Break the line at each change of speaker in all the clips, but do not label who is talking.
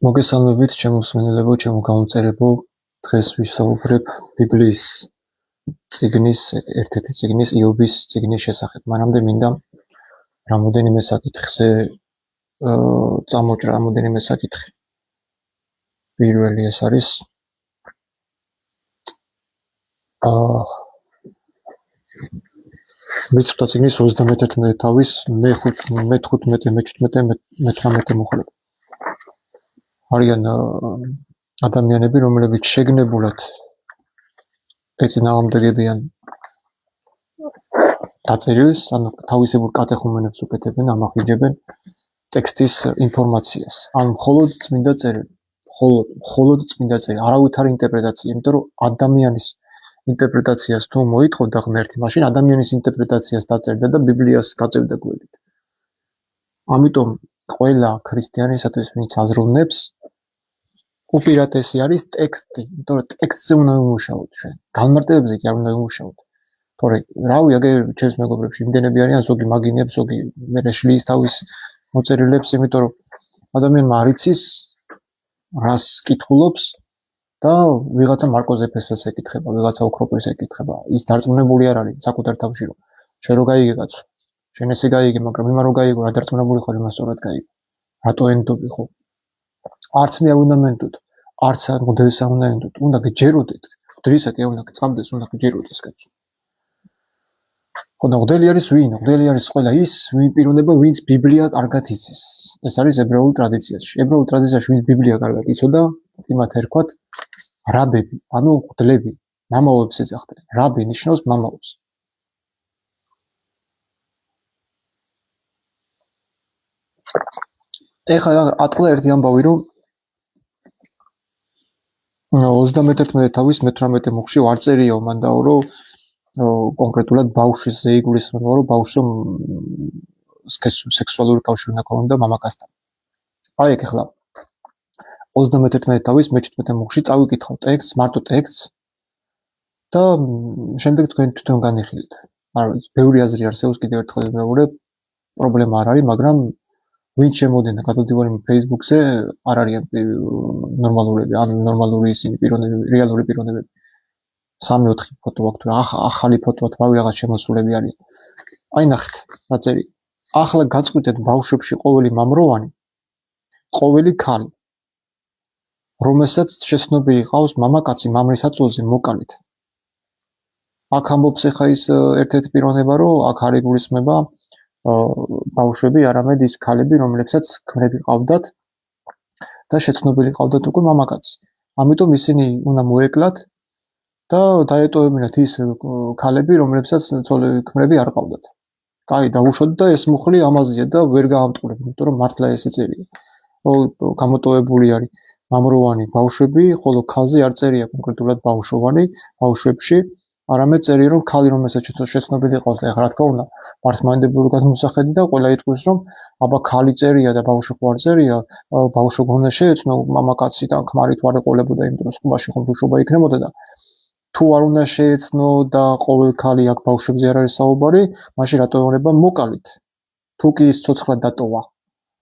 მოგესალმებით, ჩემო მსმენელებო, ჩემო გამომწერებო. დღეს ვისაუბრებ ბიბლიის წიგნის, ერთ-ერთი წიგნის, იობის წიგნის შესახებ. მანამდე მინდა რამოდენიმე საკითხზე წამოჭრა რამოდენიმე საკითხი. პირველი ეს არის მიწთა წიგნის 31 თავის მე-15, მე-17, მე-18 მოხლება. არიან ადამიანები, რომლებიც შეგნებულად ეწინააღმდეგებიან დაწერილს, ანუ თავისებურ კატეხუმენებს უკეთებენ, ამახვილებენ ტექსტის ინფორმაციას. ან მხოლოდ წმინდა წერილი, მხოლოდ წმინდა წერილი, არავითარი ინტერპრეტაცია, იმიტომ რომ ადამიანის ინტერპრეტაციას თუ მოითხოვდა ღმერთი, მაშინ ადამიანის ინტერპრეტაციას დაწერდა და ბიბლიას გაწევდა გვერდით. ამიტომ ყველა ქრისტიანისათვის, ვინც აზროვნებს, უპირატესი არის ტექსტი, იმიტომ რომ ტექსტზე უნდა ვიმუშაოთ ჩვენ. განმარტებებზე კი არ უნდა ვიმუშაოთ. თორე რავი, აგერ ჩემს მეგობრებში იმდენები არიან, ზოგი მაგინებს, ზოგი მერე შლის თავის მოწერილებს, იმიტომ რომ ადამიანმა არ იცის რას კითხულობს და ვიღაცა მარკოზ ეფესელს ეკითხება, ვიღაცა ოქროპირს ეკითხება. ის დარწმუნებული არ არის საკუთარ თავში, რომ შენ რო გაიგე კაცო, შენ ესე გაიგე, მაგრამ იმან რო გაიგო, რა დარწმუნებული ხარ, იმას სწორად გაიგო. რატო ენდობი ხო? არც მე არ უნდა მენდოთ, არც მოდელს არ უნდა ენდოთ, უნდა გჯეროდეთ. მდრისა კი უნდა გწამდეს, უნდა გჯეროდეს კაცო. ხო და მოდელი არის ვინ? მოდელი არის ყველა ის პიროვნება, ვინც ბიბლია კარგად იცის. ეს არის ებრაულ ტრადიციაში. ებრაულ ტრადიციაში ვინც ბიბლია კარგად იცოდა, იმათ ერქვათ რაბები, ანუ მღვდლები, მამაოებს ეძახდნენ. რაბი ნიშნავს მამაოს. ეხლა ატყდა ერთი ამბავი, რომ 31 თავის მე-18 მოხში არ წერიაო მანდაო, რომ კონკრეტულად ბავშვის ზეიგულისმევა, რომ ბავშვს სექსუალური კავშირი უნდა ქონოდა მამაკაცთან. აი ეგ ეხლა 31 თავის მე-17 მოხში წავიკითხავ ტექსტს, მარტო ტექსტს და შემდეგ თქვენ თვითონ განიხილეთ. არ ვიცი, ბევრი აზრი არსებობს, კიდევ ერთხელ ვიმეორებ, პრობლემა არ არის, მაგრამ ვინც შემოდიან და გადავდივარ Facebook-ზე, არ არიან ნორმალურები, ან ნორმალური ისინი პიროვნებები, რეალური პიროვნებები. 3-4 ფოტო აქვს, თუ ახალი ფოტოა, თავი რაღაც შემოსულები არის. აი ნახეთ, რა წერია. ახლა გაწყვიტეთ ბავშვებში ყოველი მამროვანი, ყოველი ქალი, რომელსაც შეცნობილი ყავს მამაკაცი მამრის აწოლზე მოკალით. აქ ამბობს ახლა ის ერთ-ერთი პიროვნება, რომ აქ არ იგულისხმება ბავშვები, არამედ ის ქალები, რომლებსაც ქმრები ყავდათ და შეცნობილი ყავდათ უკვე მამაკაცი. ამიტომ ისინი უნდა მოეკლათ და დაეტოვებინათ ის ქალები, რომლებსაც ქმრები არ ყავდათ. კაი, დაუშვათ და ეს მუხლი ამაზია და ვერ გაამტყურებ, იმიტომ რომ მართლა ესე წერია. გამოტოვებული არის მამროვანი ბავშვები, ხოლო ქალზე არ წერია კონკრეტულად ბავშვოვანი, ბავშვებში, არამედ წერია, რომ ქალი, რომელსაც შეცნობილი ყავს და ეხლა რა თქმა უნდა, მართლმადიდებლური გადმოსახედი და ყველა იტყვის, რომ აბა ქალი წერია და ბავშვი ხო არ წერია, ბავშვი გონდა შეეცნო მამაკაციდან ქმარი თუ არ ეყოლებოდა, იმიტომ რომ სკოლაში ხომ ბავშვობა იქნებოდა და თუ არ უნდა შეეცნო და ყოველ ქალი აქ ბავშვებზე არ არის საუბარი, მაშინ რატო ეუბნება მოკალით? თუ კი ის ცოცხლად დატოვა,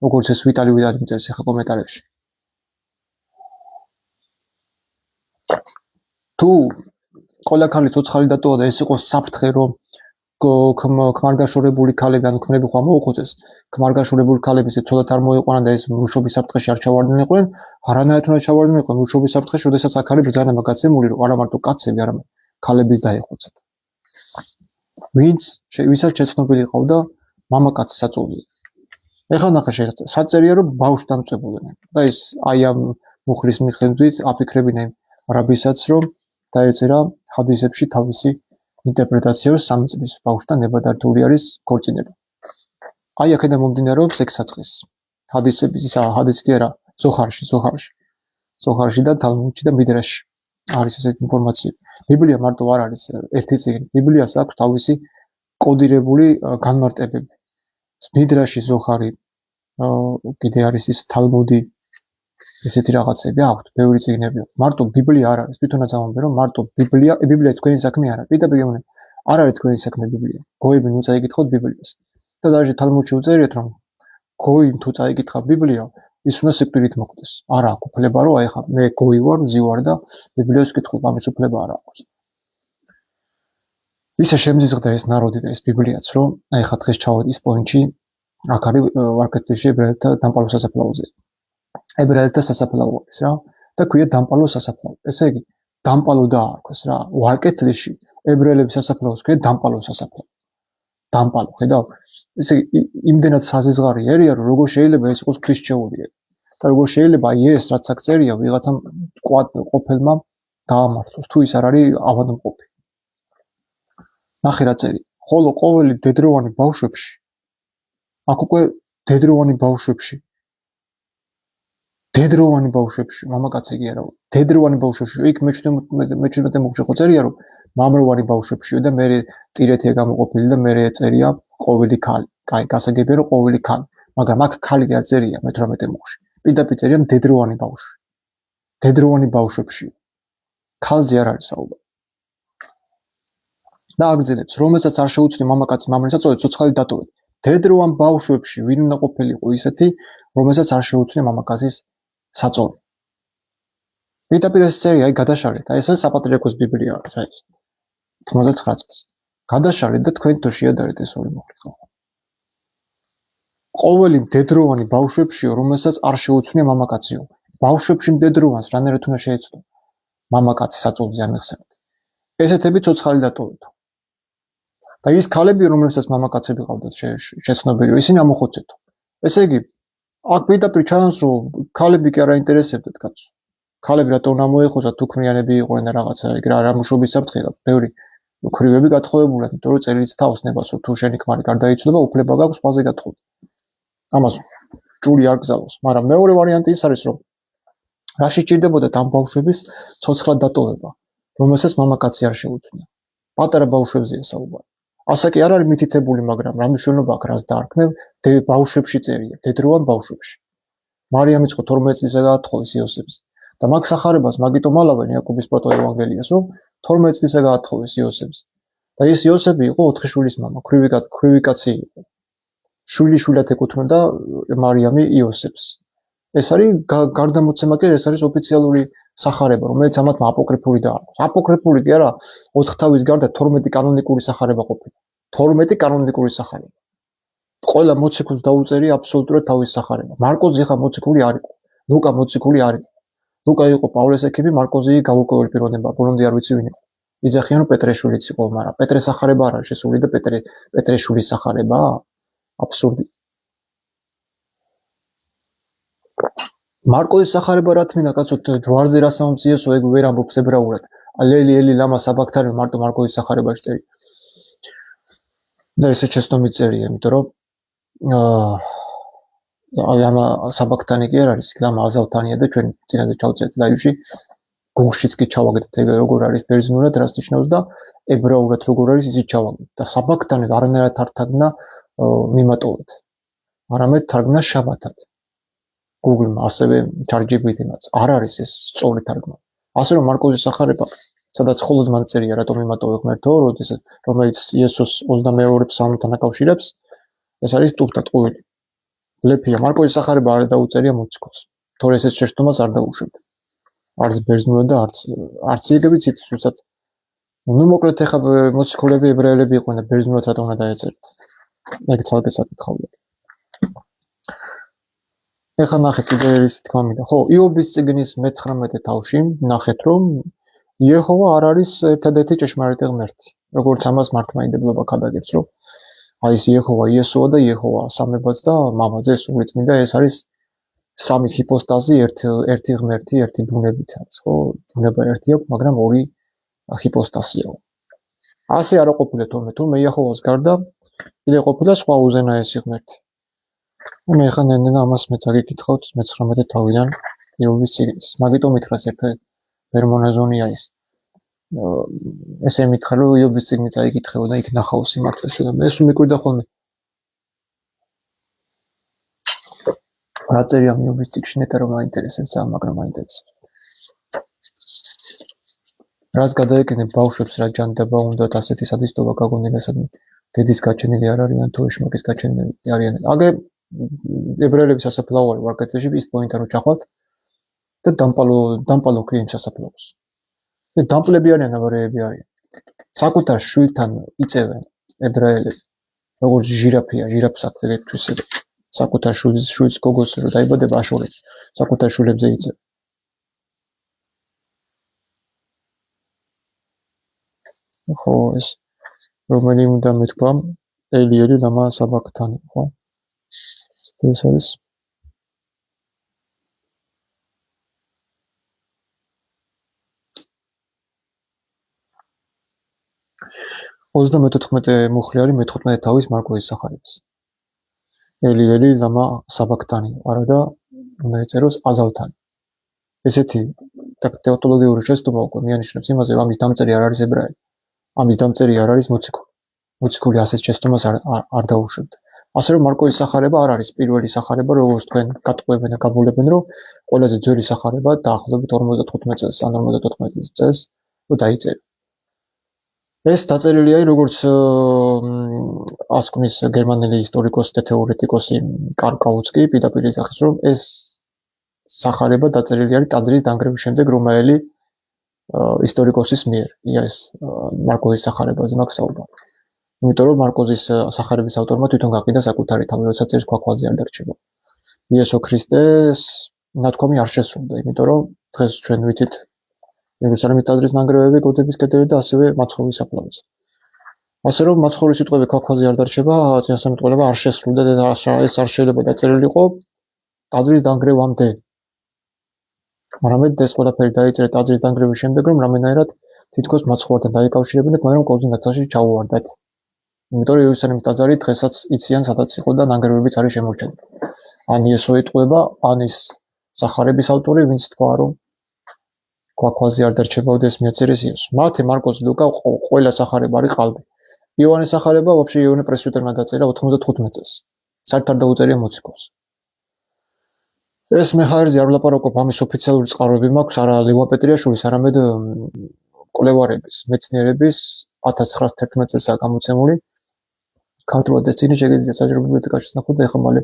როგორც ეს ვიტალი მიწერს ახლა კომენტარებში. თუ ყველა ქალი ცოცხალი დატოვა და ეს იყოს საფრთხე, რომ ქმარგაშორებული ქალები, ანუ ქმრები ხო ამოუხოცეს, ქმარგაშორებული ქალები ცოტათ არ მოიყვანა და ეს მრუშობის საფრთხეში არ ჩავარდნილიყვნენ, არანაირად უნდა ჩავარდნილიყვნენ მრუშობის საფრთხეში, როდესაც აქ არის ბრძანება გაცემული, რომ არა მარტო კაცები, არამედ ქალებიც დაეხოცათ. ვისაც შეცნობილი ყავდა მამაკაცის აწოლზე. ეხლა ნახე საწერია, რომ ბავშვს დამწებოდნენ და ის აი ამ მუხლის მიხედვით აფიქრებინა იმ რაბისაც, რომ დაეწერა ჰადისებში თავისი ინტერპრეტაცია, რომ 3 წლის ბავშვთან ნებადართული არის ქორწინება. აი აქედან მომდინარეობს ეგ საწყისი. ჰადისი კი არა, ზოხარში და თალმუდში და მიდრაში არის ესეთი ინფორმაცია. ბიბლია მარტო არ არის ერთი წიგნი. ბიბლიას აქვს თავისი კოდირებული განმარტებები. მიდრაში, ზოხარი, კიდე არის ის თალმუდი, ესეთი რაღაცები აქვს, ბევრი წიგნები აქვს. მარტო ბიბლია არ არის. თვითონაც ამბობენ, რომ მარტო ბიბლია თქვენი საქმე არ არის. პირდაპირ გეუბნები, არ არის თქვენი საქმე ბიბლია. გოები ნუ წაიკითხოთ ბიბლიას. და даже თალმუდში უწერიეთ, რომ გოიმ თუ წაიკითხა ბიბლია, ის უნდა სიკვდილით მოკვდეს. არა აქვს უფლება, რომ აი ხა მე გოი ვარ, მზივარ და ბიბლიას ვკითხულობ, ამის უფლება არ აქვს. ისე შემზიზღდა ეს ნაროდი და ეს ბიბლიაც, რომ აი ხა დღეს ჩავედი ის პოინტში, აქ არის ვარკეთილში ებრაელთა დამპალო სასაფლაოზე. ებრაელთა სასაფლაო არის რა და ქვია დამპალო სასაფლაო. ესე იგი, დამპალო დაარქვეს რა. ვარკეთილში ებრაელების სასაფლაოს ქვია დამპალო სასაფლაო. დამპალო, ხედავ? ესე იგი, იმდენად საზღარი ერია, რომ როგორ შეიძლება ეს იყოს ქრისტიანული და როგორ შეიძლება აი ეს რაც აქ წერია ვიღაცამ ყოფილმა დაამართლოს, თუ ის არ არის ავადმყოფი. ნახე რა წერია. ხოლო ყოველი დედროვანი ბავშვებში აქ უკვე დედროვანი ბავშვებში მამაკაცი კი არა, დედროვანი ბავშვებში, იქ მე-17 მუხში ხო წერია, რომ მამროვანი ბავშვებშიო და მე ტირეთია გამოყოფილი და მე წერია ყოველი ქალი. კაი, გასაგებია რომ ყოველი ქალი, მაგრამ აქ ქალი არ წერია მე-18 მუხში. პირდაპირ წერია დედროვანი ბავშვი. დედროვანი ბავშვებში. ქალზე არ არის საუბარი. და აგრძელებს, რომელსაც არ შეუძლია მამაკაცი მამრისა წოდეთ, ცოცხალი დატოვეთ. დედროვან ბავშვებში ვინ უნდა ყოფილიყო ისეთი, რომელსაც არ შეუძლია მამაკაცის საწოლი. პირდაპირ ეს წერია, აი გადაშალეთ, აი ეს საპატრიარქოს ბიბლია არის, აი ეს 99 წელს. გადაშალეთ და თქვენ თუ შეადარეთ ეს ორი მოხდა. ყოველი დედროვანი ბავშვებშიო, რომელსაც არ შეუძლია მამაკაციო. ბავშვებში დედროვანს რანაირად უნდა შეეცდო მამაკაცი საწოლზე არ მეხსენეთ. ესეთები ცოცხალი დატოვეთო. და ის ქალები, რომელსაც მამაკაცები ყავდათ შეცნობილი, ისინი ამოხოცეთო. ესე იგი, აქ პირდაპირ ჩანს, რომ ქალები კი არ აინტერესებდათ კაცს. ქალები რატო უნდა მოეხოცათ, თუ ქმნიანები იყვნენ და რაღაცა ეგ რა მუშობის საფრთხეა. ბევრი ქრივები გათხოვებულად, იმიტომ რომ წერილიც თავს ნებას, რომ თუ შენი ქმარი გარდაიცვალა, უფლება გაქვს ყველაზე გათხოვდა. ამას ჭური არ გზავნოს, მაგრამ მეორე ვარიანტი ის არის, რომ რაში ჭირდებოდათ ამ ბავშვების ცოცხლად დატოვება, რომელსაც მამაკაცი არ შეუძლია. პატარა ბავშვებზეა საუბარი. ასე კი არ არის მითითებული, მაგრამ რა მნიშვნელობა აქვს რას დაარქმევ, ბავშვებში წერია, დედროვან ბავშვებში. მარიამიც ხო 12 წლისა გაათხოვეს იოსებს. და მაგ სახარებას მაგიტომ ალავენ იაკობის პროტოევანგელიას, რომ 12 წლისა გაათხოვეს იოსებს. და ეს იოსები იყო 4 შვილის მამა, ქრივი კაცი იყო. შვილიშვილად ეკუთვნოდა მარიამი იოსებს. ეს არის გარდამოცემა კი ეს არის ოფიციალური სახარება, რომელიც ამათ აპოკრიფული დაარქვეს. აპოკრიფული კი არა, 4 თავის გარდა 12 კანონიკური სახარება ყოფილა. 12 კანონიკური სახარება. ყველა მოციქულს დაუწერია აბსოლუტურად თავის სახარება. მარკოზი ხა მოციქული არ იყო. ლუკა მოციქული არ იყო. ლუკა იყო პავლეს ექიმი, მარკოზი გაურკვეველი პიროვნება, ბოლომდე არ ვიცი ვინ იყო. იძახიან რომ პეტრეშვილიც იყო, მაგრამ პეტრეს სახარება არ არის შესული და პეტრეშვილის სახარებაა? აბსურდი. მარკოზის სახარება რა თმინდა კაცო, ჯვარზე რა სამომციესო ეგ ვერ ამბობს ებრაულად. ელი ლამა საბაქთანი მარტო მარკოზის სახარებაში წერია. და ესე ჩესტომით წერია, იმიტომ რომ ლამა საბაქთანი კი არ არის, ლამა აზავთანია და ჩვენ წინაზე ჩავწერთ ლაივში. გულშიც კი ჩავაგდეთ ეგ როგორ არის ბერძნულად რას ნიშნავს და ებრაულად როგორ არის ისიც ჩავაგდეთ. და საბაქთანი არანაირად არ თარგმნა მიმატოვეთ. არამედ თარგმნა შაბათად. Google-მა ასევე ChatGPT-მაც არ არის ეს სწორი თარგმანი. ასე რომ მარკოზის სახარება, სადაც მხოლოდ მან წერია რატომ იმატოვე ღმერთო, რომელიც იესოს 22 ფსალმთან აკავშირებს, ეს არის ტუფთა ტყუილი. ბლეფია, მარკოზის სახარება არ დაუწერია მოციქულს. თორე ეს შეშტომას არ დაუშვებდა. არც ბერძნულად და არც იგივე ცით ზუსტად. ნუ მოკლედ ეხა მოციქულები ებრაელები იყვნენ და ბერძნულად რატომ უნდა დაეწერათ? ეგ ცალკე საკითხია. ეხლა ნახეთ კიდე ის თქმა მინდა. ხო, იობის წიგნის მე-19 თავში ნახეთ რომ იეჰოვა არ არის ერთადერთი ჭეშმარიტი ღმერთი. როგორც ამას მართლმადიდებლობა გადაგებს, რომ აი ეს იეჰოვა იესოა და იეჰოვა სამებაც და მამაძე სულიწმინდა ეს არის სამი ჰიპოსტაზი, ერთი ღმერთი, ერთი ბუნებით არის, ხო? ბუნება ერთი აქვს, მაგრამ ორი ჰიპოსტაზია. ასე არ ყოფილა თურმე იეჰოვას გარდა კიდე ყოფილა სხვა უზენაესი ღმერთი. მე ხან ნენა ამას მეც აგიკითხავთ მე-19 თავიდან იობის წიგნის. მაგიტომ მითხრას ერთ ვერ მონაზონი არის. ესე მითხრა რომ იობის წიგნიც აიკითხეო და იქ ნახავ სიმართლეს და მე სულ მიკვირდა ხოლმე. რა წერია იობის წიგნში ნეტა რომ მაინტერესებს, მაგრამ მაინტერესებს. რას გადაეკენებ ბავშვებს რა ჯანდაბა უნდათ ასეთი სადისტობა გაგონილესადმი დედის გაჩენილი არ არიან თუ ეშმაკის გაჩენილი არიან. აგე ებრაელების სასაფლაოა ვარკეთებში ის პოინტა რო ჩახვალთ და დამპალო ქვია იმ სასაფლაოს. და დამპლები არიან ებრაელები არიან. საკუთარ შვილთან იწევენ ებრაელები, როგორც ჟირაფია, ჟირაფს აქვს ეგეთთვის საკუთარ შვილს გოგოს რო დაიბადება აშორებს, საკუთარ შვილებზე იწევენ. ხო, ეს რომელი უნდა მეთქვა ელიელი ლამა საბაქთანი, ხო? ეს არის ოცდამეთოთხმეტე მუხლი არის მე-15 თავის მარკოზის სახარებას. ელიელი ლამა საბაქთანი, არადა უნდა ეწეროს აზავთანი. ესეთი ტეოტოლოგიური შეცდომა უკვე მიანიშნებს იმაზე, რომ ამის დამწერი არ არის ებრაელი. ამის დამწერი არ არის მოციქული. მოციქული ასეთ შეცდომას არ დაუშვებდა. ასე რომ მარკოზის სახარება არ არის პირველი სახარება, როგორც თქვენ გატყუებენ და გაბულებენ, რომ ყველაზე ძველი სახარება დაახლოებით 55 წელს ან 54 წელს დაიწერა. ეს დაწერილია როგორც ასკვნის გერმანელი ისტორიკოსი და თეორეტიკოსი კარლ კაუცკი პირდაპირ იძახის, რომ ეს სახარება დაწერილი არის ტაძრის დანგრევის შემდეგ რომაელი ისტორიკოსის მიერ. ეს მარკოზის სახარებაზე მაქვს საუბარი. იმიტომ რომ მარკოზის სახარების ავტორმა თვითონ გაყიდა საკუთარი თავი, როცა წერს ქვაქვაზე არ დარჩება. იესო ქრისტეს ნათქვამი არ შესრულდა, იმიტომ რომ დღეს ჩვენ ვიცით იერუსალიმის ტაძრის ნანგრევები, გოდების კედელი და ასევე მაცხოვრის საფლავი. ასე რომ მაცხოვრის სიტყვები ქვაქვაზე არ დარჩება, წინასწარმეტყველება არ შესრულდა და ეს არ შეიძლება დაწერილიყო ტაძრის დანგრევამდე. არამედ ეს ყველაფერი დაიწერა ტაძრის დანგრევის შემდეგ, რომ რამდენადაც თითქოს მაცხოვართან დაიკავშირებინათ, მაგრამ კოლზი ნათაში ჩაუვარდათ. იმიტომ რომ იერუსალიმის ტაძარი დღესაც იციან სადაც იყო და ნანგრევებიც არის შემორჩენილი. ან იესო ეტყუება, ან ის სახარების ავტორი, ვინც თქვა, რომ ქვაქვაზე არ დარჩებოდა ეს მიაწერეს იესო. მათე, მარკოს, ლუკა ყველა სახარება არის ყალბი. იოანეს სახარება ვაფშე იოანე პრესვიტერმა დაწერა 95 წელს. საერთოდ დაუწერია მოციქულს. ეს მეხარზე არ ვლაპარაკობ, ამის ოფიციალური წყაროები მაქვს, არა ლევან პეტრიაშვილის, არამედ კვლევარების, მეცნიერების 1911 წელსაა გამოცემული. ქართულად ეს წიგნი შეგიძლიათ საჯარო ბიბლიოთეკაში ნახოთ და ეხლა მალე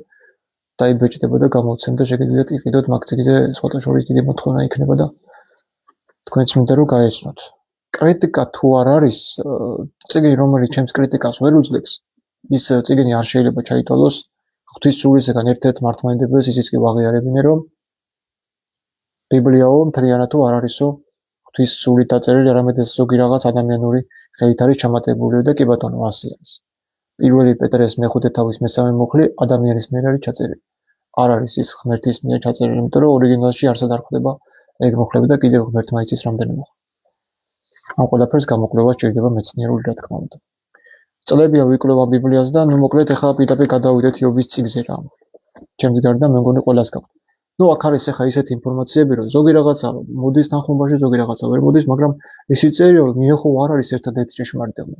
დაიბეჭდება და გამოცემ და შეგიძლიათ იყიდოთ მაგ წიგნზე სხვათა შორის დიდი მოთხოვნა იქნება და თქვენც მინდა რომ გაეცნოთ. კრიტიკა თუ არ არის წიგნი, რომელიც ჩემს კრიტიკას ვერ უძლებს, ის წიგნი არ შეიძლება ჩაითვალოს ღვთისმსწავლისგან ერთ-ერთ მართლმადიდებელს, ისიც კი ვაღიარებინე, რომ ბიბლიაო მთლიანად თუ არ არისო ღვთისმსწავლით დაწერილი, არამედ ეს ზოგი რაღაც ადამიანური ხელით არის ჩამატებული და კი ბატონო ასე არის. პირველი პეტრეს მეხუთე თავის მესამე მუხლი ადამიანის მიერ არის ჩაწერილი. არ არის ის ღმერთის მიერ ჩაწერილი, იმიტომ რომ ორიგინალში არსად არ ხდება ეგ მუხლები და კიდევ ღმერთმა იცის რამდენი მუხლი. ამ ყველაფერს გამოკვლევა სჭირდება მეცნიერული, რა თქმა უნდა. წლებია ვიკვლევა ბიბლიას და ნუ მოკლედ ეხლა პირდაპირ გადავიდეთ იობის წიგნზე რა. ჩემს გარდა მე მგონი ყველას გაქვთ. ნუ აქ არის ეხლა ისეთი ინფორმაციები, რომ ზოგი რაღაცა მოდის თანხმობაში, ზოგი რაღაცა ვერ მოდის, მაგრამ ისიც წერია, რომ მიეხო არ არის ერთადერთი ჭეშმარიტება.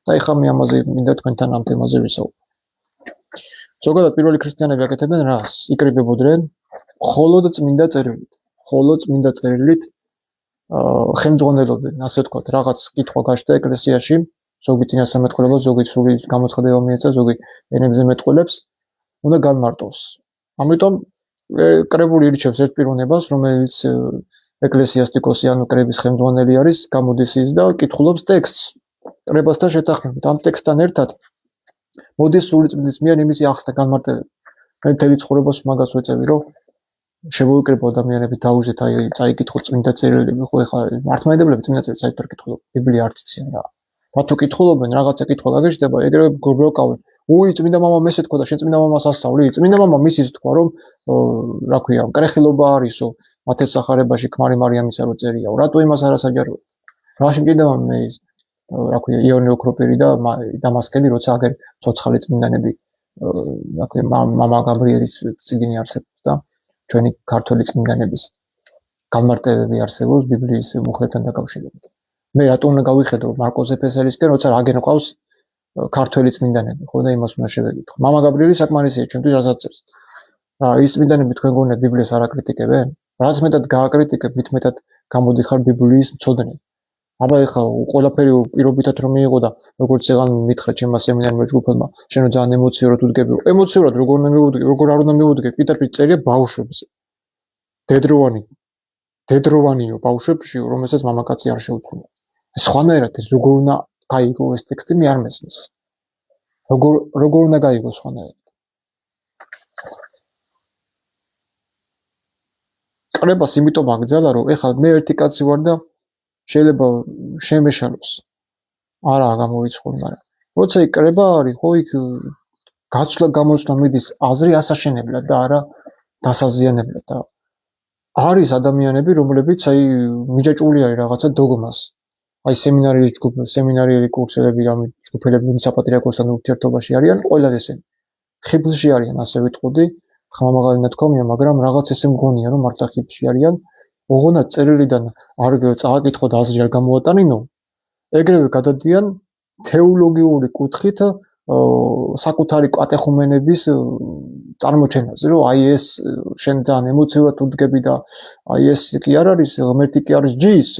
და ეხლა მე ამაზე მინდა თქვენთან ამ თემაზე ვისაუბრო. ზოგადად პირველი ქრისტიანები აკეთებენ რას? იკრიბებოდნენ მხოლოდ წმინდა წერილით. მხოლოდ წმინდა წერილით ხელმძღვანელობდნენ, ასე ვთქვათ, რაღაც კითხვა გაჩნდა ეკლესიაში, ზოგი წინასწარმეტყველება, ზოგი სული გამოცხადება მიეცა, ზოგი ენებზე მეტყველებს, უნდა განმარტოს. ამიტომ კრებული ირჩევს ერთ პიროვნებას, რომელიც ეკლესიასტიკოსი ანუ კრების ხელმძღვანელი არის, გამოდის ის და კითხულობს ტექსტს. კრებასთან შეთანხმებით, ამ ტექსტთან ერთად მოდის სული წმინდის მიერ იმისი ახსნა განმარტებები. მე მთელი ცხოვრებას მაგას ვეწევი, რომ შევიკრიბო ადამიანები დაუშვათ, აი წაიკითხოთ წმინდა წერილები, ხო ეხლა მართლმადიდებლები წმინდა წერილს საერთოდ არ კითხულობენ, ბიბლია არც იციან რა. და თუ კითხულობენ, რაღაცა კითხვა გაგეშდება, ეგრევე გროკავენ. უი, წმინდა მამამ ესე თქვა და შენ წმინდა მამას ასწავლი? წმინდა მამამ ისიც თქვა, რომ რა ქვია, მკრეხილობა არისო, მათეს სახარებაში ქმარი მარიამისა რო წერიაო. რატო იმას არასაჯაროა? რაში მჭირდება მე ის რა ქვია, იონე ოქროპირი და დამასკელი, როცა აგერ ცოცხალი წმინდანები, რა ქვია, მამა გაბრიელის წიგნი არსებობს და ჩვენი ქართული წმინდანების განმარტებები არსებობს ბიბლიის მუხლებთან დაკავშირებით. მე რატომ უნდა გავიხედო მარკოს ეფესელისკენ, როცა აგერ ყავს ქართული წმინდანები, ხო და იმას უნდა შევეკითხო. მამა გაბრიელი საკმარისია ჩემთვის რასაც წერს. რა ის წმინდანები თქვენ გონიათ ბიბლიას არ აკრიტიკებენ? რაც მეტად გააკრიტიკებ, მით მეტად გამოდიხარ ბიბლიის მცოდნე. აბა ეხლა ყველაფერი პირობითად რომ მიიღო და როგორც ეგან მითხრა ჩემმა სემინარმა ჯგუფელმა, შენ რომ ძალიან ემოციურად უდგები, ემოციურად როგორ უნდა მივუდგე, როგორ არ უნდა მივუდგე, პირდაპირ წერია ბავშვებზე. დედროვანიო ბავშვებში, რომელსაც მამაკაცი არ შეუძღვნა. სხვანაირად როგორ უნდა გაიგო ეს ტექსტი, მე არ მესმის. როგორ უნდა გაიგო სხვანაირად. კრებას იმიტომ აგძალა, რომ ეხლა მე ერთი კაცი ვარ და შეიძლება შემეშალოს. არაა გამორიცხული, მაგრამ როცა იქ კრება არის, ხო იქ გაცვლა-გამოცვლა მიდის აზრი ასაშენებლად და არა დასაზიანებლად და არის ადამიანები, რომლებიც აი მიჯაჭვული არის რაღაცა დოგმას. აი სემინარიელი კურსელები, რამე ჯგუფელები საპატრიარქოსთან ურთიერთობაში არიან, ყველა ესენი. ხიბლში არიან, ასე ვიტყოდი, ხმამაღალი ნათქვამია, მაგრამ რაღაც ესე მგონია, რომ მართლა ხიბლში არიან. ოღონდ წერილიდან არ წააკითხო და აზრი არ გამოატანინო. ეგრევე გადადიან თეოლოგიური კუთხით საკუთარი კატეხუმენების წარმოჩენაზე, რომ აი ეს შენ ძალიან ემოციურად უდგები და აი ეს კი არ არის, ღმერთი კი არის ჯის,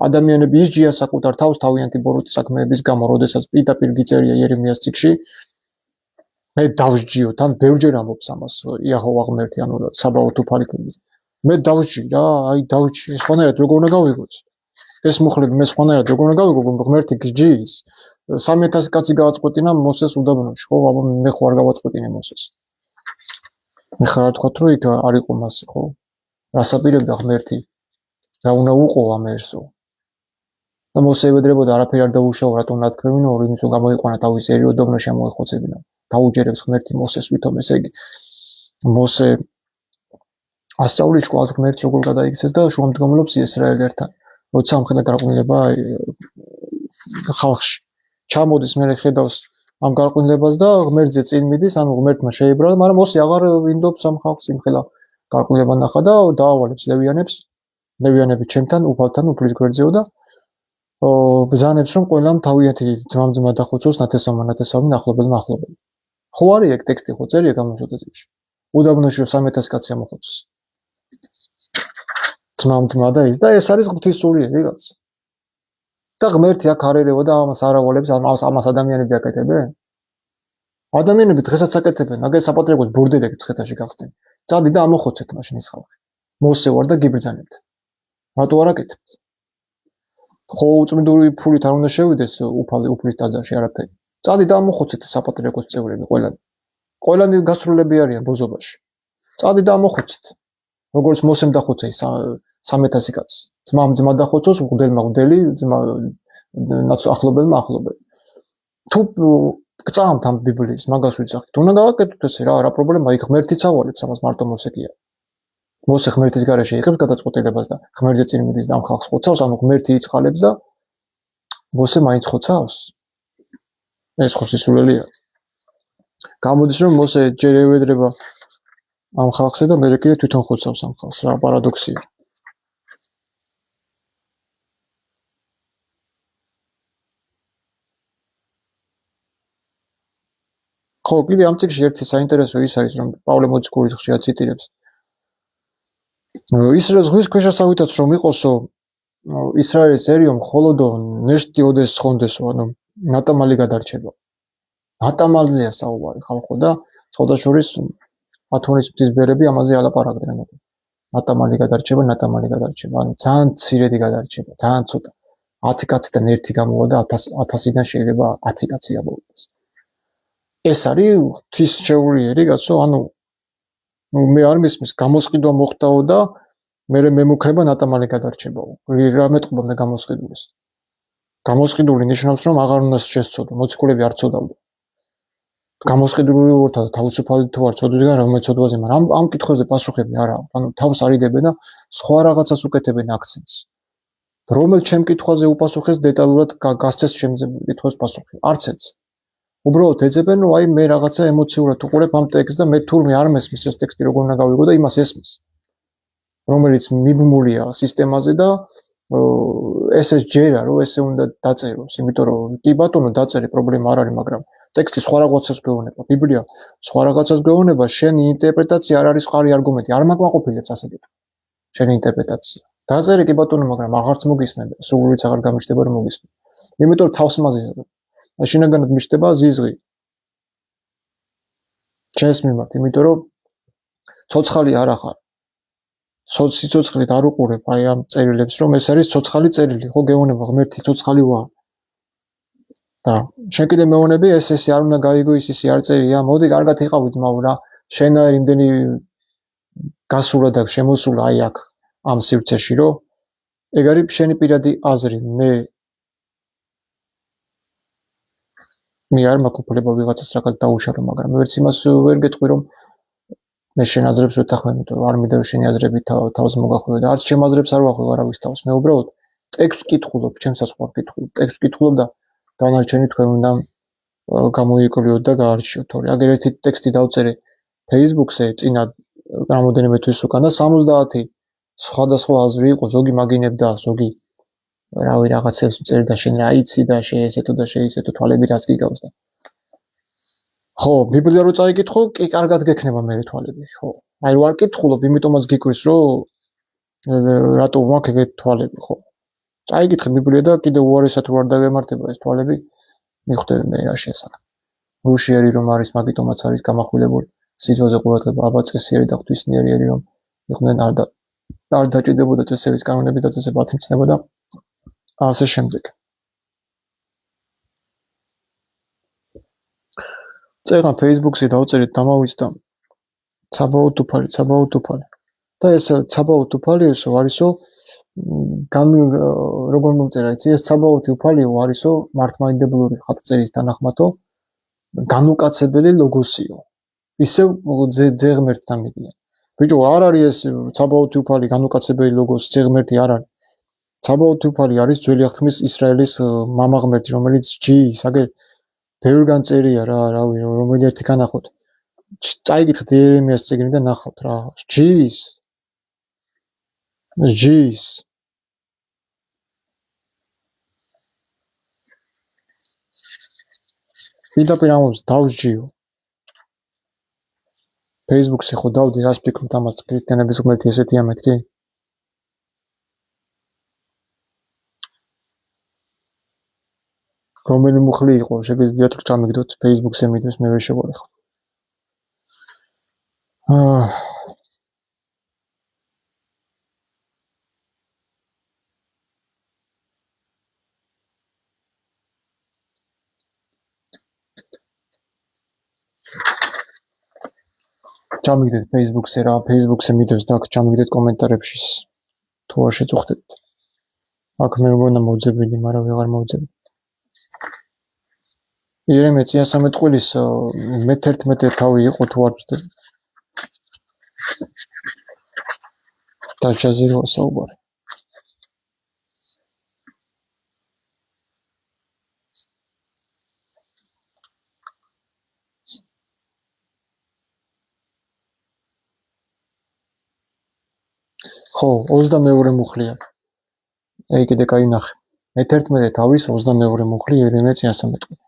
ადამიანები ისჯიან საკუთარ თავს თავიანთი ბოროტი საქმეების გამო, როდესაც პირდაპირ გიწერია იერემიას წიგნში. მე დავსჯიო, თან ბევრჯერ ამბობს ამას იაჰოვა ღმერთი, ანუ საბაოთო უფალიქები. მე დავსჯი რა, აი დავსჯი, სხვანაირად როგორ უნდა გავიგოც. ეს მუხლები მე სხვანაირად როგორ უნდა გავიგო, ღმერთი გჯის. 3000 კაცი გააწყვეტინა მოსეს უდაბნოში, ხო, აბა მე ხო არ გავაწყვეტინე მოსეს. მე ხარ თქვა რომ იქ არ იყო მასე, ხო? რასაპირებდა ღმერთი? რა უნდა უყო ამერსო? და მოსე ევედრებოდა არაფერი არ დაუშაო, რატომ ნათქვამინო, იმის რომ გამოიყვანა თავის ერიო უდაბნოში ამოეხოცებინა. დაუჯერებს ღმერთი მოსეს ვითომ ესე იგი. მოსე ასწავლის შკოლას ღმერთი როგორ გადაიქცეს და შუამდგომლობს ისრაელერთან. როცა ამხელა გარყვნილება ხალხში. ჩამოდის მე ხედავს ამ გარყვნილებას და ღმერთზე წინ მიდის, ანუ ღმერთმა შეიბრალა, მაგრამ მოსე აღარ ვინდობს ამ ხალხს იმხელა გარყვნილება ნახა და დაავალებს ლევიანები ჩემთან, უფალთან, უფლის გვერდზეო და ბრძანებს რომ ყველამ თავიანთი ძმა დახოცოს ნათესავმა ახლობელმა. ხო არის ეგ ტექსტი ხო წერია გამოშვედაში. უდაბნოში 3000 კაცი ამოხოცოს. ძმა და ის და ეს არის ღვთისმსურიერი რაც. და ღმერთი აქ არ ერევა და ამას არ ავალებს, ამას ადამიანები აკეთებენ? ადამიანები დღესაც აკეთებენ, მაგას საპატრიარქოს ბურდელები დღეთაში გახსნენ. წადი და ამოხოცეთ მაშინ ის ხალხი. მოსე ვარ და გიბრძანებთ. რატო არ აკეთებთ? ხო უწმინდური ფულით არ უნდა შევიდეს უფლის ტაძარში არაფერი. წადი და ამოხოცეთ საპატრიარქოს წევრები ყველანი გასრულები არიან ბოზობაში. წადი და ამოხოცეთ. როგორც მოსემ დახოცა ის 3000 კაცი. ძმა დახოცოს, მღვდელმა მღვდელი, ახლობელმა ახლობელი. თუ გწამთ ამ ბიბლიის მაგას ვიცახით. უნდა გავაკეთოთ ესე რა პრობლემა, იქ ღმერთიც ავალებს ამას მარტო მოსე კი არა. მოსე ღმერთის გარეშე იღებს გადაწყვეტილებას და ღმერთზე წინ მიდის და ამ ხალხს ხოცავს, ანუ ღმერთი იწყალებს და მოსე მაინც ხოცავს. ეს ხო სისულელია. გამოდის რომ მოსე ჯერ ევედრება ამ ხალხზე და მერე კიდე თვითონ ხოცავს ამ ხალხს, რა პარადოქსია. ხო, კიდე ამ წიგნში ერთი საინტერესო ის არის, რომ პავლე მოციქულის ხშირად ციტირებს. ისრაელის ზღვის ქვეშასავითაც რომ იყოსო, ისრაელის ერიო მხოლოდო ნეშტი ოდეს ხონდესო, ანუ ნატამალი გადარჩება. ნატამალზეა საუბარი ხალხო და სხვადასხვის ათონის მთისბერები ამაზე ალაპარაკდნენ. ნატამალი გადარჩება, ანუ ძალიან მცირედი გადარჩება, ძალიან ცოტა. 10 კაციდან ერთი გამოვა და 1000-დან შეიძლება 10 კაცი ამოვიდეს. ეს არის ღვთის შეურიერი კაცო, ანუ მე არ მისმის გამოსყიდვა მოხდაო და მე მემუქრება ნატამალი გადარჩებაო. რა მეტყობა მე გამოსყიდულს. გამოსყიდული ნიშნავს რომ აღარ უნდა შესწოდო, მოციქულები არ წოდავდა. გამოსყიდული ვართ და თავისუფალი თუ არ წოდვიდან რა მეწოდვაზე, მაგრამ ამ კითხვებზე პასუხები არა აქვს. ანუ თავს არიდებენ და სხვა რაღაცას უკეთებენ აქცენტს. რომელ ჩემ კითხვაზე უპასუხეს დეტალურად გასცეს ჩემ კითხვის პასუხი. არც ეს. უბრალოდ ეძებენ რომ აი მე რაღაცა ემოციურად უყურებ ამ ტექსტს და მე თურმე არ მესმის ეს ტექსტი როგორ უნდა გავიგო და იმას ესმის. რომელიც მიბმულია სისტემაზე და ესე ჯერა რომ ესე უნდა დაწეროს, იმიტომ რომ კი ბატონო დაწერე პრობლემა არ არის, მაგრამ ტექსტი სხვა რაღაცას გვეუბნება, ბიბლია სხვა რაღაცას გვეუბნება, შენი ინტერპრეტაცია არ არის ხარი არგუმენტი, არ მაკმაყოფილებს ასე კითხვა. შენი ინტერპრეტაცია დაწერე კი ბატონო, მაგრამ აღარც მოგისმენდა, სულიც აღარ გამიშდება რომ მოგისმენ. იმიტომ რომ თავს მაზიზებ. შინაგანად მიშდება ზიზღი. ჩემს მიმართ, იმიტომ რომ ცოცხალი არ ახარ. სიცოცხლით არ უყურებ აი ამ წერილებს, რომ ეს არის ცოცხალი წერილი, ხო გეუბნება ღმერთი ცოცხალი ვარ. და შენ კიდე მეუბნები ეს არ უნდა გაიგო, ის არ წერია. მოდი კარგად იყავი ძმაო რა. შენ არ იმდენი გასულა და შემოსულა აი აქ ამ სივრცეში, რომ ეგ არის შენი პირადი აზრი. მე არ მაქვს უფლება ვიღაცას რაღაც დაუშალო, მაგრამ ვერც იმას ვერ გეტყვი, რომ მე შენ აზრებს ვეთანხმებ, იმიტომ რომ არ მინდა რომ შენი აზრები თავს მოგახვიო და არც ჩემ აზრებს არ ვახვევ არავის თავს. მე უბრალოდ ტექსტს ვკითხულობ, ჩემსაც ხوار ვკითხულობ, ტექსტს ვკითხულობ და დანარჩენი თქვენ უნდა გამოიკვლიოთ და გაარჩიოთ. თორე აგერ ერთი ტექსტი დავწერე Facebook-ზე წინა რამოდენიმე თვის უკან და 70 სხვადასხვა აზრი იყო, ზოგი მაგინებდა, ზოგი რავი რაღაცებს წერდა შენ რა იცი და შეესეთო და შეისეთო თვალები რაც გიგავს და ხო, ბიბლია რო წაიკითხო, კი კარგად გექნება მე თვალები, ხო. აი რო არ კითხულობ, იმიტომაც გიკვირს, რომ რატო მაქვს ეგეთ თვალები, ხო. წაიკითხე ბიბლია და კიდე უარესად რო არ დაგემართება ეს თვალები, მიხვდები მე რა შესახებ. რუშიერი რომ არის, მაგიტომაც არის გამახვილებული. სიძველზე ყურადღება აბაწესიერი და ღვთისმიერი რომ იყვნენ არ დაჭიდებოდა წესების კანონები და წესებად მცნება და ასე შემდეგ. წერა Facebook-ზე დავწერეთ დამავიწყდა ცაბაოთ უფალი და ეს ცაბაოთ უფალი ესო არისო როგორ მომწერა იცი ეს ცაბაოთი უფალიო არისო მართლმადიდებლური ხატწერის თანახმათო განუკაცებელი ლოგოსიო ისევ ძეღმერთთან მიდიან ბიჭო არ არის ეს ცაბაოთი უფალი განუკაცებელი ლოგოსი ძეღმერთი არ არის ცაბაოთი უფალი არის ძველი აღთქმის ისრაელის მამა ღმერთი რომელიც ჯის აგერ ბევრგან წერია რა რავი რომელი ერთი განახოთ წაიგეთ იერემიას წიგნი და ნახავთ რა ჯის პირდაპირ ამბობს დავსჯიო Facebook-ზე ხო დავდი რას ფიქრობთ ამას ქრისტიანების ღმერთი ესეთია მეთქი რომელი მუხლი იყო შეგიძლიათ რომ ჩამიგდოთ Facebook-ზე მიდოს მე ვერ შეგვარი ხო ჩამიგდეთ Facebook-ზე რა Facebook-ზე მიდოს და ჩამიგდეთ კომენტარებში თუ არ შეწუხდეთ აქ მე მგონა მოძებნილი მაგრამ ვეღარ მოვძებნი იერემია 13 წლის მე-11 თავი იყო თუ არ ვწდები დაჟაზიროა საუბარი ხო 22 მუხლია აი კიდე კაი ნახე მე-11 თავის 22 მუხლი იერემია 13 წელი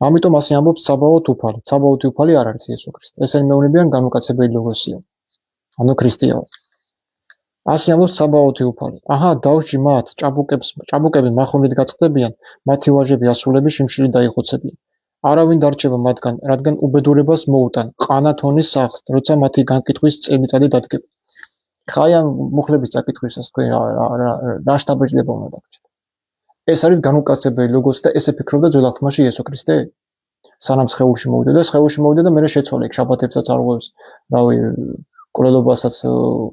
ამიტომ ასე ამბობს ცაბაოთი უფალი არ არის იესო ქრისტე ესენი მეუბნებიან განუკაცებელი ლოგოსიო ანუ ქრისტეო ასე ამბობს ცაბაოთი უფალი აჰა დავსჯი მათ ჭაბუკები მახონით გაწყდებიან მათი ვაჟები ასულები შიმშილი დაიხოცებიან არავინ დარჩება მათგან რადგან უბედურებას მოუტან ყანათონის სახლს როცა მათი განკითხვის წელიწადი დადგება ხა აი ამ მუხლების წაკითხვისას თქვენ რა შტაბეჭდება უნდა დაგჭირდეთ ეს არის განუკაცებელი ლოგოსი და ესე ფიქრობდა ძველ აღთქმაში იესო ქრისტე სანამ სხეულში მოვიდა და მე შეცვალა იქ შაბათებსაც არღვევს რავი კვლელობასაც